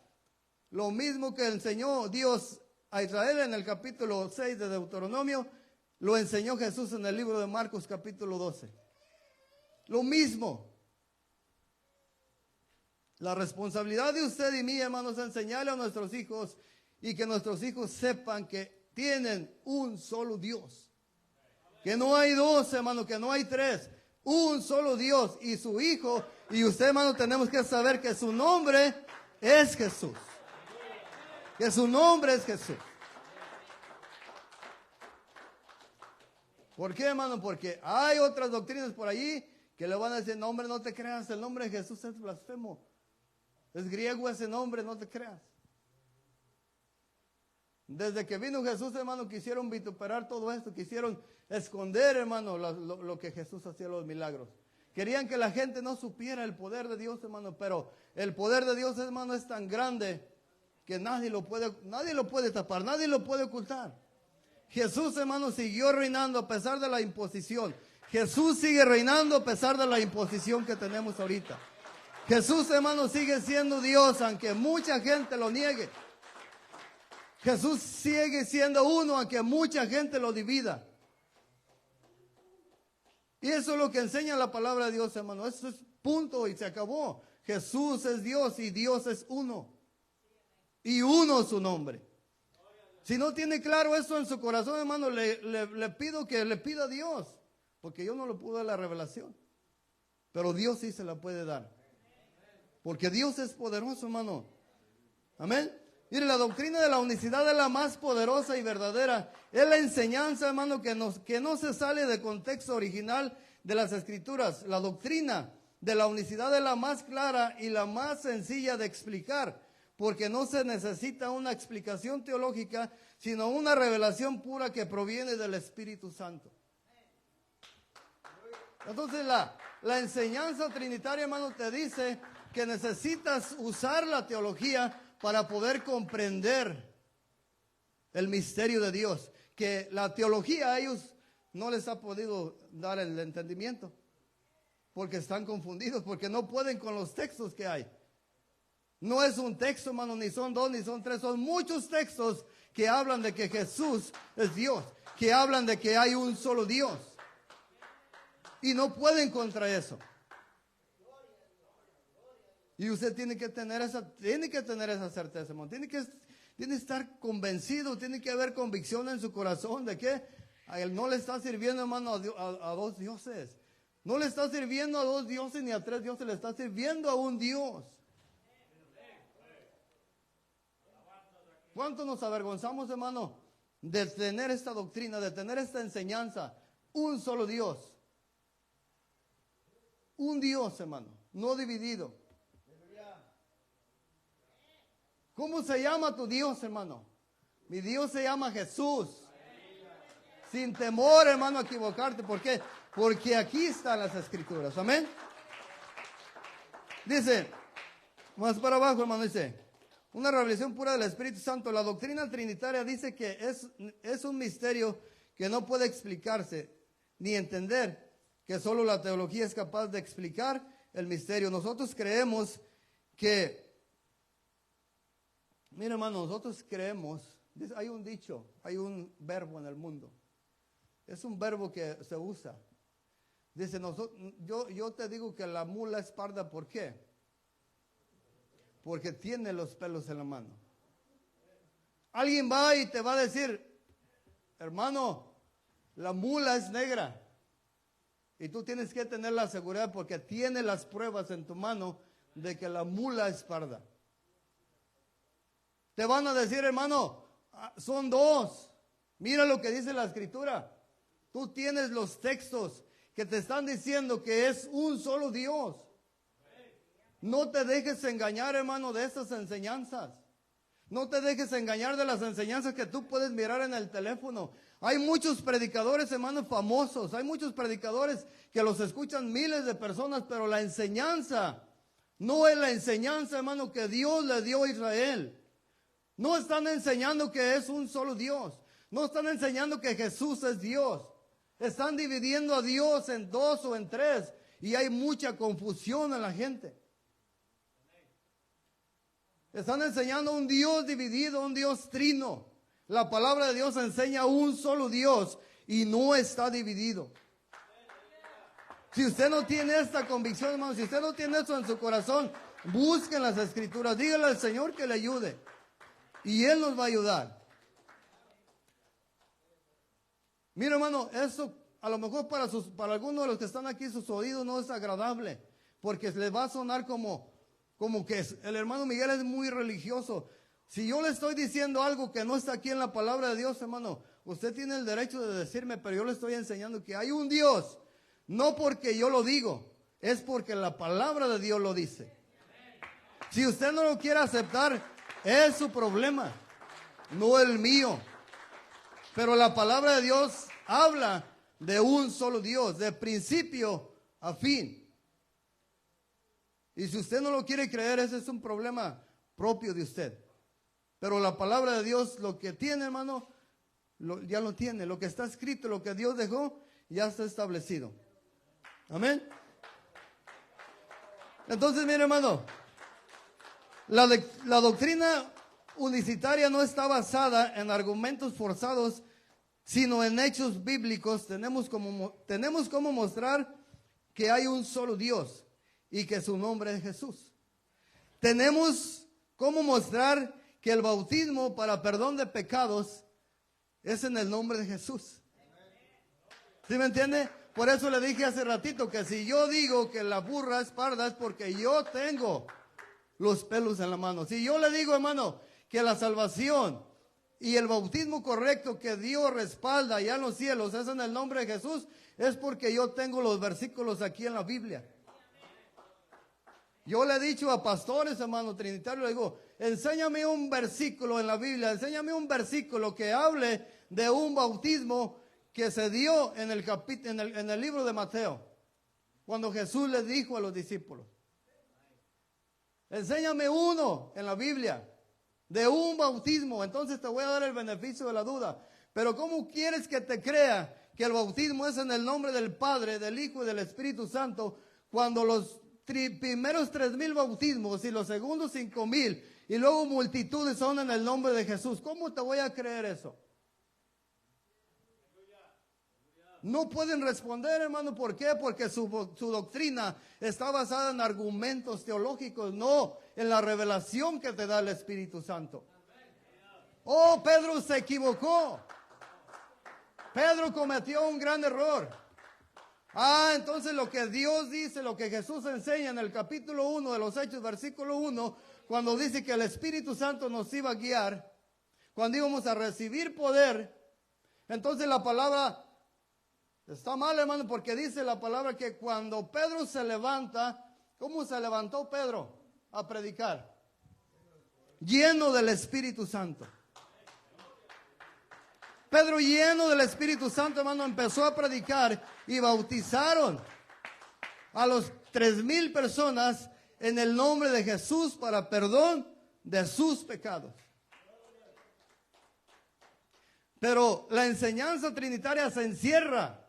lo mismo que enseñó Dios a Israel en el capítulo 6 de Deuteronomio, lo enseñó Jesús en el libro de Marcos capítulo 12. Lo mismo. La responsabilidad de usted y mí, hermanos, es enseñarle a nuestros hijos y que nuestros hijos sepan que tienen un solo Dios. Que no hay dos, hermano, que no hay tres. Un solo Dios y su Hijo. Y usted, hermano, tenemos que saber que su nombre es Jesús. Que su nombre es Jesús. ¿Por qué, hermano? Porque hay otras doctrinas por allí que le van a decir, no, hombre, no te creas, el nombre de Jesús es blasfemo. Es griego ese nombre, no te creas. Desde que vino Jesús, hermano, quisieron vituperar todo esto, quisieron esconder, hermano, lo que Jesús hacía, los milagros. Querían que la gente no supiera el poder de Dios, hermano, pero el poder de Dios, hermano, es tan grande que nadie lo puede tapar, nadie lo puede ocultar. Jesús, hermano, siguió reinando a pesar de la imposición. Jesús sigue reinando a pesar de la imposición que tenemos ahorita. Jesús, hermano, sigue siendo Dios, aunque mucha gente lo niegue. Jesús sigue siendo uno, aunque mucha gente lo divida. Y eso es lo que enseña la palabra de Dios, hermano. Eso es punto y se acabó. Jesús es Dios y Dios es uno. Y uno es su nombre. Si no tiene claro eso en su corazón, hermano, le pido que le pida a Dios. Porque yo no le puedo dar la revelación. Pero Dios sí se la puede dar. Porque Dios es poderoso, hermano. Amén. Mire, la doctrina de la unicidad es la más poderosa y verdadera. Es la enseñanza, hermano, que no se sale del contexto original de las Escrituras. La doctrina de la unicidad es la más clara y la más sencilla de explicar. Porque no se necesita una explicación teológica, sino una revelación pura que proviene del Espíritu Santo. Entonces la enseñanza trinitaria, hermano, te dice que necesitas usar la teología para poder comprender el misterio de Dios. Que la teología a ellos no les ha podido dar el entendimiento. Porque están confundidos, porque no pueden con los textos que hay. No es un texto, hermano, ni son dos, ni son tres. Son muchos textos que hablan de que Jesús es Dios. Que hablan de que hay un solo Dios. Y no pueden contra eso. Y usted tiene que tener esa certeza, hermano. Tiene que estar convencido, tiene que haber convicción en su corazón de que a él no le está sirviendo, hermano, a dos dioses. No le está sirviendo a dos dioses ni a tres dioses, le está sirviendo a un Dios. ¿Cuánto nos avergonzamos, hermano, de tener esta doctrina, de tener esta enseñanza? Un solo Dios. Un Dios, hermano, no dividido. ¿Cómo se llama tu Dios, hermano? Mi Dios se llama Jesús. Sin temor, hermano, a equivocarte. ¿Por qué? Porque aquí están las Escrituras. Amén. Dice, más para abajo, hermano, dice, una revelación pura del Espíritu Santo. La doctrina trinitaria dice que es un misterio que no puede explicarse ni entender, que solo la teología es capaz de explicar el misterio. Nosotros creemos que, mira, hermano, nosotros creemos, hay un dicho, hay un verbo en el mundo. Es un verbo que se usa. Dice, yo te digo que la mula es parda, ¿por qué? Porque tiene los pelos en la mano. Alguien va y te va a decir, hermano, la mula es negra. Y tú tienes que tener la seguridad porque tiene las pruebas en tu mano de que la mula es parda. Te van a decir, hermano, son dos. Mira lo que dice la Escritura. Tú tienes los textos que te están diciendo que es un solo Dios. No te dejes engañar, hermano, de estas enseñanzas. No te dejes engañar de las enseñanzas que tú puedes mirar en el teléfono. Hay muchos predicadores, hermanos, famosos. Hay muchos predicadores que los escuchan miles de personas, pero la enseñanza no es la enseñanza, hermano, que Dios le dio a Israel. No están enseñando que es un solo Dios. No están enseñando que Jesús es Dios. Están dividiendo a Dios en dos o en tres. Y hay mucha confusión en la gente. Están enseñando un Dios dividido, un Dios trino. La palabra de Dios enseña un solo Dios y no está dividido. Si usted no tiene esta convicción, hermano, si usted no tiene eso en su corazón, busquen las Escrituras. Dígale al Señor que le ayude. Y Él nos va a ayudar. Mira, hermano, eso a lo mejor para algunos de los que están aquí, sus oídos no es agradable. Porque les va a sonar como que el hermano Miguel es muy religioso. Si yo le estoy diciendo algo que no está aquí en la palabra de Dios, hermano, usted tiene el derecho de decirme, pero yo le estoy enseñando que hay un Dios. No porque yo lo digo, es porque la palabra de Dios lo dice. Si usted no lo quiere aceptar, es su problema, no el mío. Pero la palabra de Dios habla de un solo Dios, de principio a fin. Y si usted no lo quiere creer, ese es un problema propio de usted. Pero la palabra de Dios, lo que tiene, hermano, ya lo tiene. Lo que está escrito, lo que Dios dejó, ya está establecido. Amén. Entonces, mire, hermano, la doctrina unicitaria no está basada en argumentos forzados, sino en hechos bíblicos. Tenemos como mostrar que hay un solo Dios y que su nombre es Jesús. Tenemos como mostrar que el bautismo para perdón de pecados es en el nombre de Jesús. ¿Sí me entiende? Por eso le dije hace ratito que si yo digo que la burra es parda es porque yo tengo los pelos en la mano. Si yo le digo, hermano, que la salvación y el bautismo correcto que Dios respalda allá en los cielos es en el nombre de Jesús, es porque yo tengo los versículos aquí en la Biblia. Yo le he dicho a pastores, hermano trinitario, le digo, enséñame un versículo en la Biblia, enséñame un versículo que hable de un bautismo que se dio en el libro de Mateo, cuando Jesús le dijo a los discípulos. Enséñame uno en la Biblia de un bautismo, entonces te voy a dar el beneficio de la duda. Pero ¿cómo quieres que te crea que el bautismo es en el nombre del Padre, del Hijo y del Espíritu Santo, cuando los primeros 3,000 bautismos y los segundos 5,000 y luego multitudes son en el nombre de Jesús? ¿Cómo te voy a creer eso? No pueden responder, hermano. ¿Por qué? Porque su doctrina está basada en argumentos teológicos, no en la revelación que te da el Espíritu Santo. Oh, Pedro se equivocó. Pedro cometió un gran error. Entonces lo que Dios dice, lo que Jesús enseña en el capítulo 1 de los Hechos, versículo 1, cuando dice que el Espíritu Santo nos iba a guiar, cuando íbamos a recibir poder, entonces la palabra está mal, hermano, porque dice la palabra que cuando Pedro se levanta, ¿cómo se levantó Pedro a predicar? Lleno del Espíritu Santo. Pedro, lleno del Espíritu Santo, hermano, empezó a predicar y bautizaron a los 3,000 personas en el nombre de Jesús para perdón de sus pecados. Pero la enseñanza trinitaria se cierra,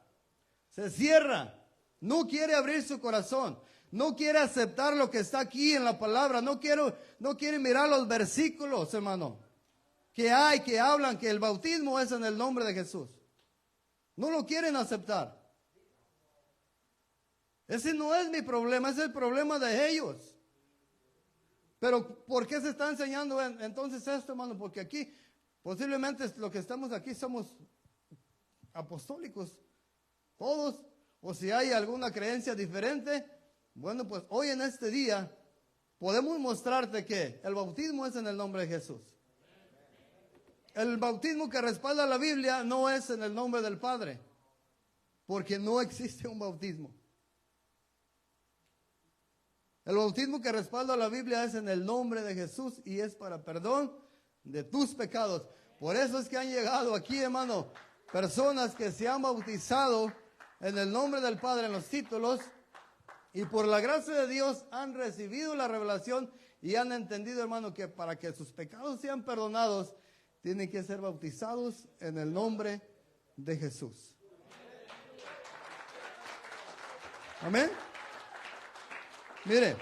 no quiere abrir su corazón, no quiere aceptar lo que está aquí en la palabra, no quiere mirar los versículos, hermano, que hablan que el bautismo es en el nombre de Jesús. No lo quieren aceptar. Ese no es mi problema, es el problema de ellos. Pero ¿por qué se está enseñando entonces esto, hermano? Porque aquí, posiblemente los que estamos aquí somos apostólicos, todos, o si hay alguna creencia diferente, bueno, pues hoy en este día podemos mostrarte que el bautismo es en el nombre de Jesús. El bautismo que respalda la Biblia no es en el nombre del Padre, porque no existe un bautismo. El bautismo que respalda la Biblia es en el nombre de Jesús y es para perdón de tus pecados. Por eso es que han llegado aquí, hermano, personas que se han bautizado en el nombre del Padre en los títulos y por la gracia de Dios han recibido la revelación y han entendido, hermano, que para que sus pecados sean perdonados tienen que ser bautizados en el nombre de Jesús. Amén. Mire.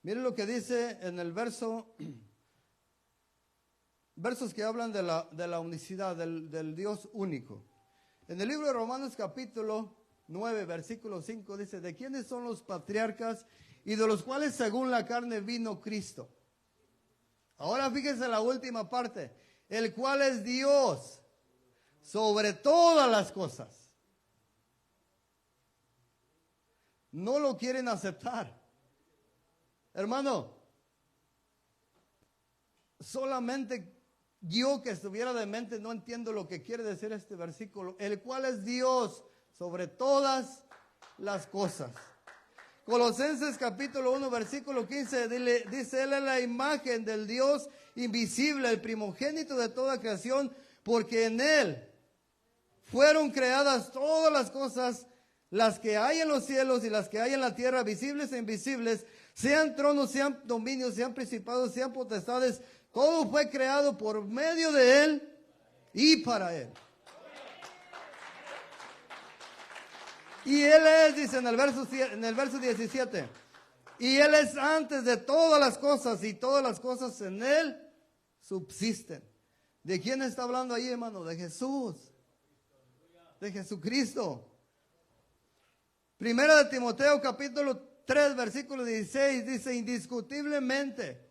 Mire lo que dice en el versos que hablan de la unicidad, del Dios único. En el libro de Romanos capítulo 9, versículo 5 dice, ¿de quiénes son los patriarcas y de los cuales según la carne vino Cristo? Ahora fíjense la última parte, el cual es Dios sobre todas las cosas. No lo quieren aceptar. Hermano, solamente yo que estuviera de mente no entiendo lo que quiere decir este versículo, el cual es Dios sobre todas las cosas. Colosenses capítulo 1 versículo 15 dice, Él es la imagen del Dios invisible, el primogénito de toda creación, porque en Él fueron creadas todas las cosas, las que hay en los cielos y las que hay en la tierra, visibles e invisibles, sean tronos, sean dominios, sean principados, sean potestades, Todo fue creado por medio de Él y para Él. Y Él es, dice en el verso 17, y Él es antes de todas las cosas, y todas las cosas en Él subsisten. ¿De quién está hablando ahí, hermano? De Jesús. De Jesucristo. Primera de Timoteo, capítulo 3, versículo 16, dice: indiscutiblemente,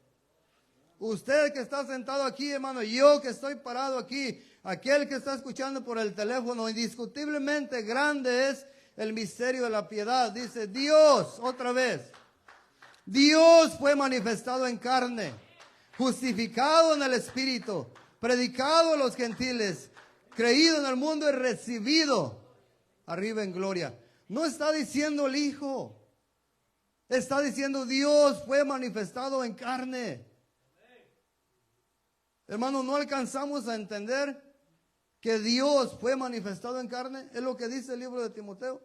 usted que está sentado aquí, hermano, yo que estoy parado aquí, aquel que está escuchando por el teléfono, indiscutiblemente grande es el misterio de la piedad. Dice Dios, otra vez, Dios fue manifestado en carne, justificado en el Espíritu, predicado a los gentiles, creído en el mundo y recibido arriba en gloria. No está diciendo el Hijo, está diciendo Dios fue manifestado en carne. Hermano, no alcanzamos a entender que Dios fue manifestado en carne. Es lo que dice el libro de Timoteo.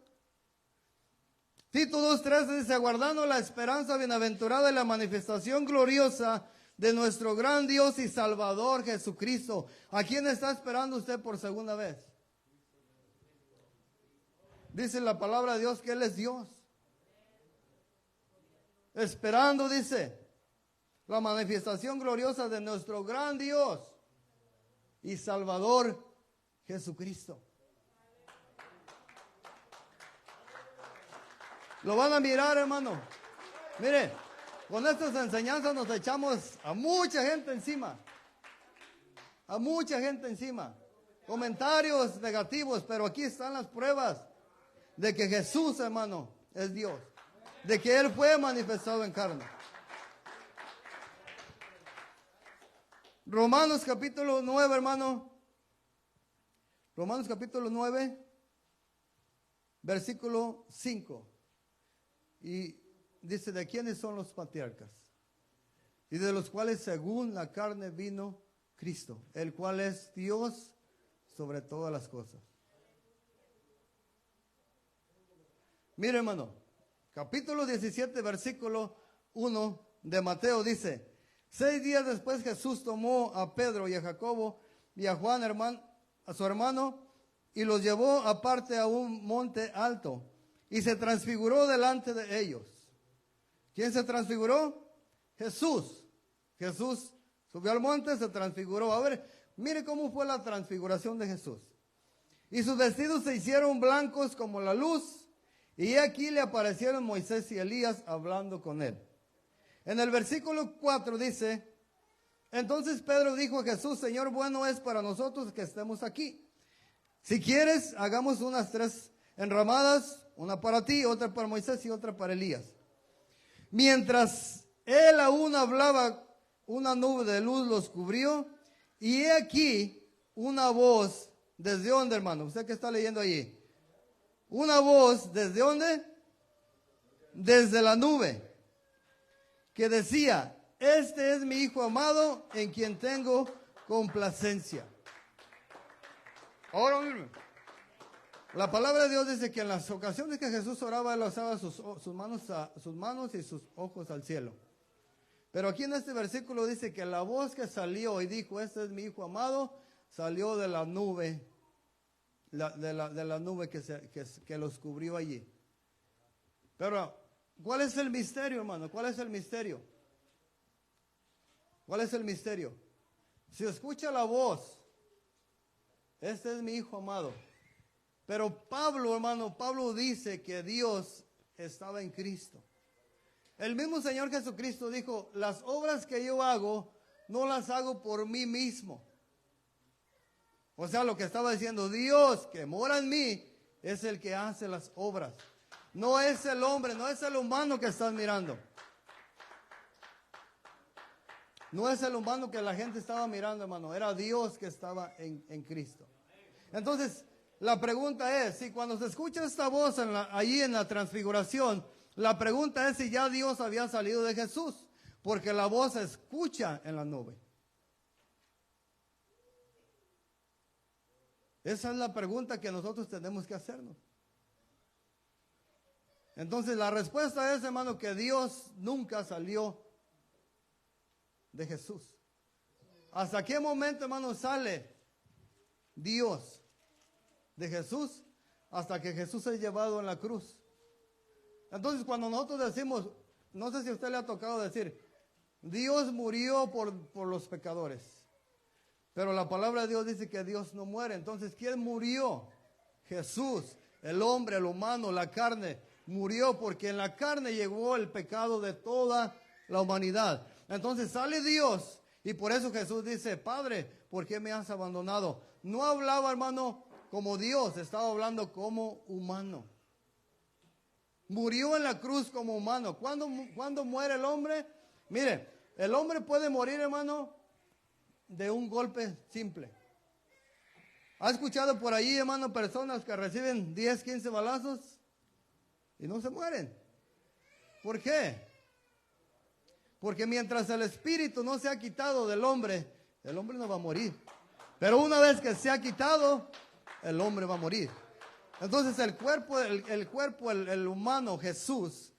Tito 2:13 dice: aguardando la esperanza bienaventurada y la manifestación gloriosa de nuestro gran Dios y Salvador Jesucristo. ¿A quién está esperando usted por segunda vez? Dice la palabra de Dios que Él es Dios. Esperando, dice, la manifestación gloriosa de nuestro gran Dios y Salvador Jesucristo. Lo van a mirar, hermano. Mire, con estas enseñanzas nos echamos a mucha gente encima. A mucha gente encima. Comentarios negativos, pero aquí están las pruebas de que Jesús, hermano, es Dios. De que Él fue manifestado en carne. Romanos capítulo 9, hermano. Romanos capítulo 9, versículo 5. Y dice: ¿de quiénes son los patriarcas? Y de los cuales según la carne vino Cristo, el cual es Dios sobre todas las cosas. Mire, hermano, capítulo 17, versículo 1 de Mateo dice: 6 días después Jesús tomó a Pedro y a Jacobo y a Juan, a su hermano, y los llevó aparte a un monte alto y se transfiguró delante de ellos. ¿Quién se transfiguró? Jesús. Jesús subió al monte, se transfiguró. A ver, mire cómo fue la transfiguración de Jesús. Y sus vestidos se hicieron blancos como la luz, y aquí le aparecieron Moisés y Elías hablando con él. En el versículo 4 dice: entonces Pedro dijo a Jesús: Señor, bueno es para nosotros que estemos aquí. Si quieres, hagamos unas 3 enramadas, una para ti, otra para Moisés y otra para Elías. Mientras él aún hablaba, una nube de luz los cubrió, y he aquí una voz. ¿Desde dónde, hermano? ¿Usted que está leyendo allí? Una voz, ¿desde dónde? Desde la nube, que decía: este es mi Hijo amado, en quien tengo complacencia. Ahora, la palabra de Dios dice que en las ocasiones que Jesús oraba, él alzaba sus manos y sus ojos al cielo. Pero aquí en este versículo dice que la voz que salió y dijo: este es mi Hijo amado, salió de la nube, de la nube que los cubrió allí. Pero, ¿cuál es el misterio, hermano? ¿Cuál es el misterio? ¿Cuál es el misterio? Si escucha la voz: este es mi Hijo amado. Pero Pablo, hermano, Pablo dice que Dios estaba en Cristo. El mismo Señor Jesucristo dijo: las obras que yo hago, no las hago por mí mismo. O sea, lo que estaba diciendo, Dios que mora en mí es el que hace las obras. No es el hombre, no es el humano que estás mirando. No es el humano que la gente estaba mirando, hermano. Era Dios que estaba en Cristo. Entonces, la pregunta es, si cuando se escucha esta voz allí en la transfiguración, la pregunta es si ya Dios había salido de Jesús, porque la voz se escucha en la nube. Esa es la pregunta que nosotros tenemos que hacernos. Entonces, la respuesta es, hermano, que Dios nunca salió de Jesús. ¿Hasta qué momento, hermano, sale Dios de Jesús? Hasta que Jesús es llevado en la cruz. Entonces, cuando nosotros decimos, no sé si a usted le ha tocado decir, Dios murió por los pecadores. Pero la palabra de Dios dice que Dios no muere. Entonces, ¿quién murió? Jesús, el hombre, el humano, la carne. Murió porque en la carne llegó el pecado de toda la humanidad. Entonces sale Dios y por eso Jesús dice, Padre, ¿por qué me has abandonado? No hablaba, hermano, como Dios, estaba hablando como humano. Murió en la cruz como humano. ¿Cuándo muere el hombre? Mire, el hombre puede morir, hermano, de un golpe simple. ¿Ha escuchado por ahí, hermano, personas que reciben 10, 15 balazos y no se mueren? ¿Por qué? Porque mientras el espíritu no se ha quitado del hombre, el hombre no va a morir. Pero una vez que se ha quitado, el hombre va a morir. Entonces el cuerpo, el humano, Jesús,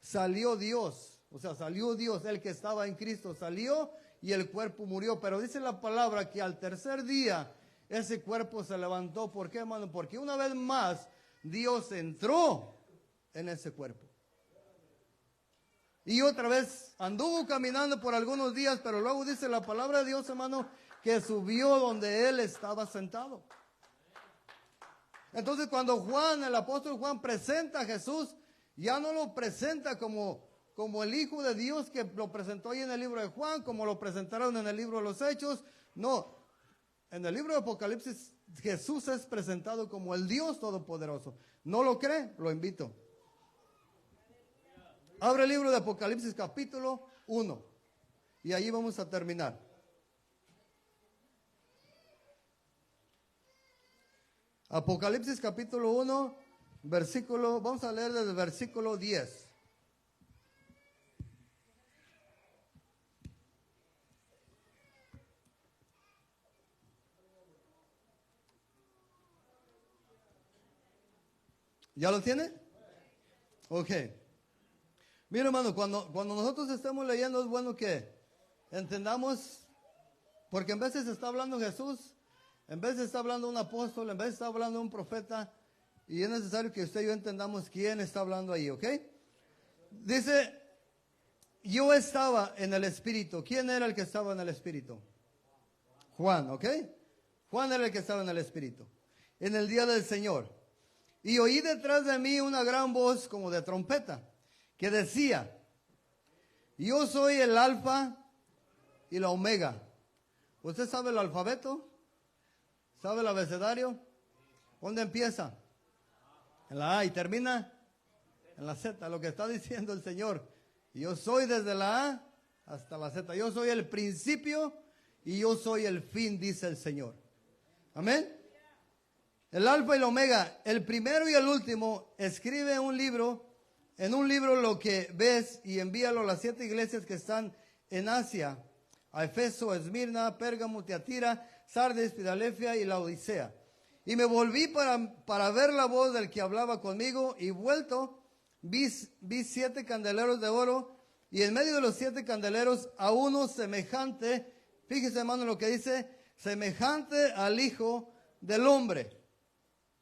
salió Dios. O sea, salió Dios, el que estaba en Cristo salió y el cuerpo murió. Pero dice la palabra que al tercer día ese cuerpo se levantó. ¿Por qué, hermano? Porque una vez más Dios entró en ese cuerpo. Y otra vez anduvo caminando por algunos días, pero luego dice la palabra de Dios, hermano, que subió donde él estaba sentado. Entonces cuando Juan, el apóstol Juan, presenta a Jesús, ya no lo presenta como el Hijo de Dios que lo presentó ahí en el libro de Juan, como lo presentaron en el libro de los Hechos. No, en el libro de Apocalipsis Jesús es presentado como el Dios Todopoderoso. ¿No lo cree? Lo invito. Abre el libro de Apocalipsis capítulo 1 y ahí vamos a terminar. Apocalipsis capítulo 1, vamos a leer desde el versículo 10. ¿Ya lo tiene? Ok. Mira, hermano, cuando nosotros estemos leyendo es bueno que entendamos, porque en veces está hablando Jesús, en veces está hablando un apóstol, en veces está hablando un profeta, y es necesario que usted y yo entendamos quién está hablando ahí, ¿ok? Dice, yo estaba en el Espíritu. ¿Quién era el que estaba en el Espíritu? Juan, ¿ok? Juan era el que estaba en el Espíritu. En el día del Señor. Y oí detrás de mí una gran voz como de trompeta, que decía, yo soy el alfa y la omega. ¿Usted sabe el alfabeto? ¿Sabe el abecedario? ¿Dónde empieza? En la A y termina en la Z. Lo que está diciendo el Señor. Yo soy desde la A hasta la Z. Yo soy el principio y yo soy el fin, dice el Señor. Amén. El alfa y la omega, el primero y el último, escribe un libro. En un libro lo que ves y envíalo a las 7 iglesias que están en Asia, a Efeso, Esmirna, Pérgamo, Tiatira, Sardes, Filadelfia y la Odisea. Y me volví para ver la voz del que hablaba conmigo y vuelto vi 7 candeleros de oro y en medio de los 7 candeleros a uno semejante, fíjese hermano lo que dice, semejante al Hijo del Hombre.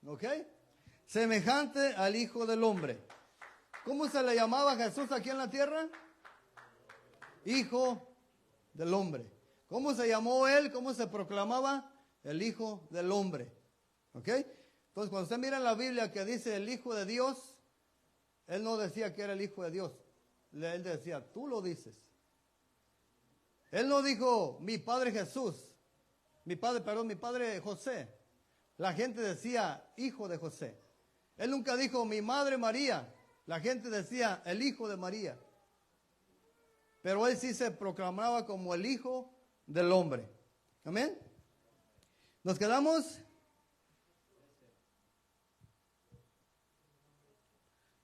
¿Ok? Semejante al Hijo del Hombre. ¿Cómo se le llamaba a Jesús aquí en la tierra? Hijo del Hombre. ¿Cómo se llamó él? ¿Cómo se proclamaba? El Hijo del Hombre. ¿Ok? Entonces, cuando usted mira en la Biblia que dice el Hijo de Dios, él no decía que era el Hijo de Dios. Él decía, tú lo dices. Él no dijo, mi Padre Jesús, mi Padre José. La gente decía, Hijo de José. Él nunca dijo, mi Madre María. La gente decía, el Hijo de María. Pero él sí se proclamaba como el Hijo del Hombre. Amén. Nos quedamos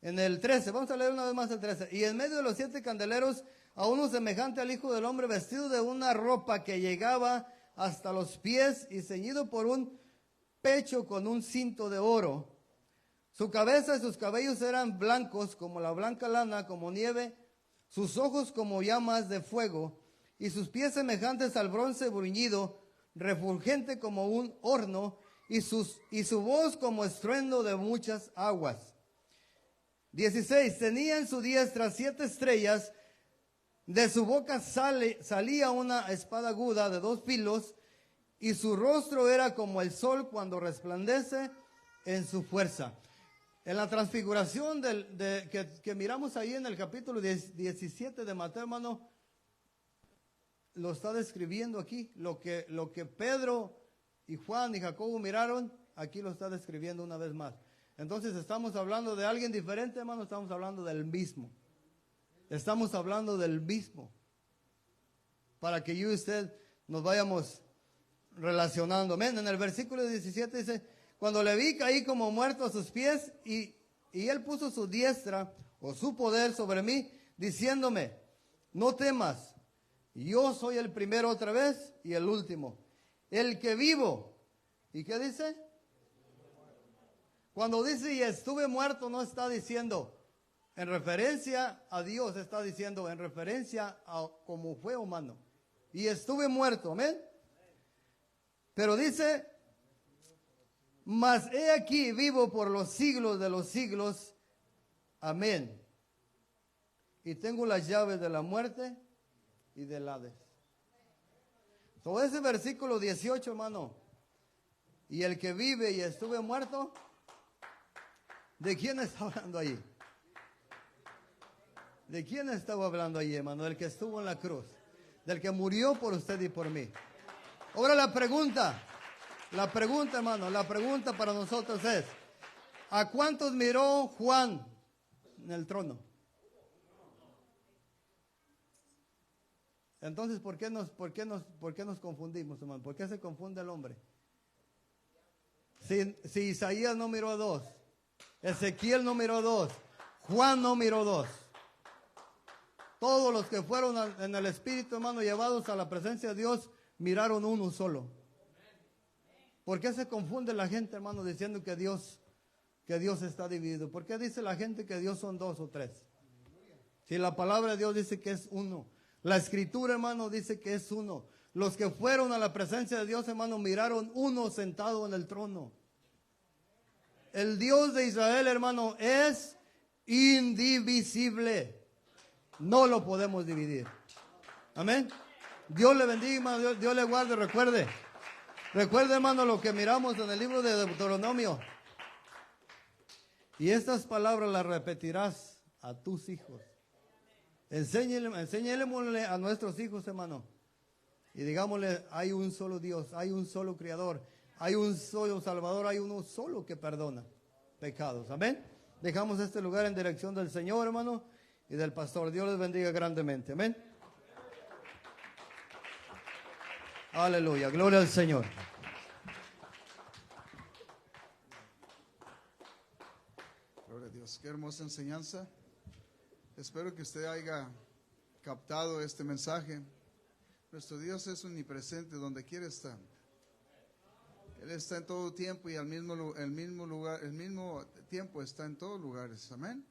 en el 13. Vamos a leer una vez más el 13. Y en medio de los 7 candeleros, a uno semejante al Hijo del Hombre, vestido de una ropa que llegaba hasta los pies y ceñido por un pecho con un cinto de oro. Su cabeza y sus cabellos eran blancos como la blanca lana, como nieve, sus ojos como llamas de fuego, y sus pies semejantes al bronce bruñido, refulgente como un horno, y su voz como estruendo de muchas aguas. 16. Tenía en su diestra 7 estrellas, de su boca salía una espada aguda de 2 filos, y su rostro era como el sol cuando resplandece en su fuerza. En la transfiguración que miramos ahí en el capítulo 17 de Mateo, hermano, lo está describiendo aquí. Lo que Pedro y Juan y Jacobo miraron, aquí lo está describiendo una vez más. Entonces, ¿estamos hablando de alguien diferente, hermano? Estamos hablando del mismo. Estamos hablando del mismo. Para que yo y usted nos vayamos relacionando. Amén. En el versículo 17 dice: cuando le vi, caí como muerto a sus pies, y él puso su diestra o su poder sobre mí, diciéndome: no temas, yo soy el primero otra vez y el último, el que vivo. ¿Y qué dice? Cuando dice y estuve muerto, no está diciendo en referencia a Dios, está diciendo en referencia a cómo fue humano. Y estuve muerto, amén. Pero dice: mas he aquí vivo por los siglos de los siglos, amén. Y tengo las llaves de la muerte y del Hades. Todo ese versículo 18, hermano. Y el que vive y estuve muerto, ¿de quién está hablando ahí? ¿De quién estaba hablando ahí, hermano? Del que estuvo en la cruz, del que murió por usted y por mí. Ahora la pregunta, hermano, la pregunta para nosotros es: ¿a cuántos miró Juan en el trono? Entonces, ¿por qué nos confundimos, hermano? ¿Por qué se confunde el hombre? Si Isaías no miró a 2, Ezequiel no miró a 2, Juan no miró a 2. Todos los que fueron en el Espíritu, hermano, llevados a la presencia de Dios, miraron uno solo. ¿Por qué se confunde la gente, hermano, diciendo que Dios está dividido? ¿Por qué dice la gente que Dios son 2 o 3? Si la palabra de Dios dice que es uno. La Escritura, hermano, dice que es uno. Los que fueron a la presencia de Dios, hermano, miraron uno sentado en el trono. El Dios de Israel, hermano, es indivisible. No lo podemos dividir. Amén. Dios le bendiga, hermano. Dios le guarde. Recuerde, hermano, lo que miramos en el libro de Deuteronomio. Y estas palabras las repetirás a tus hijos. Enséñale a nuestros hijos, hermano. Y digámosle: hay un solo Dios, hay un solo Creador, hay un solo Salvador, hay uno solo que perdona pecados. Amén. Dejamos este lugar en dirección del Señor, hermano, y del pastor. Dios les bendiga grandemente. Amén. Aleluya. Gloria al Señor. Gloria a Dios. Qué hermosa enseñanza. Espero que usted haya captado este mensaje. Nuestro Dios es omnipresente donde quiera estar. Él está en todo tiempo y al mismo tiempo está en todos lugares. Amén.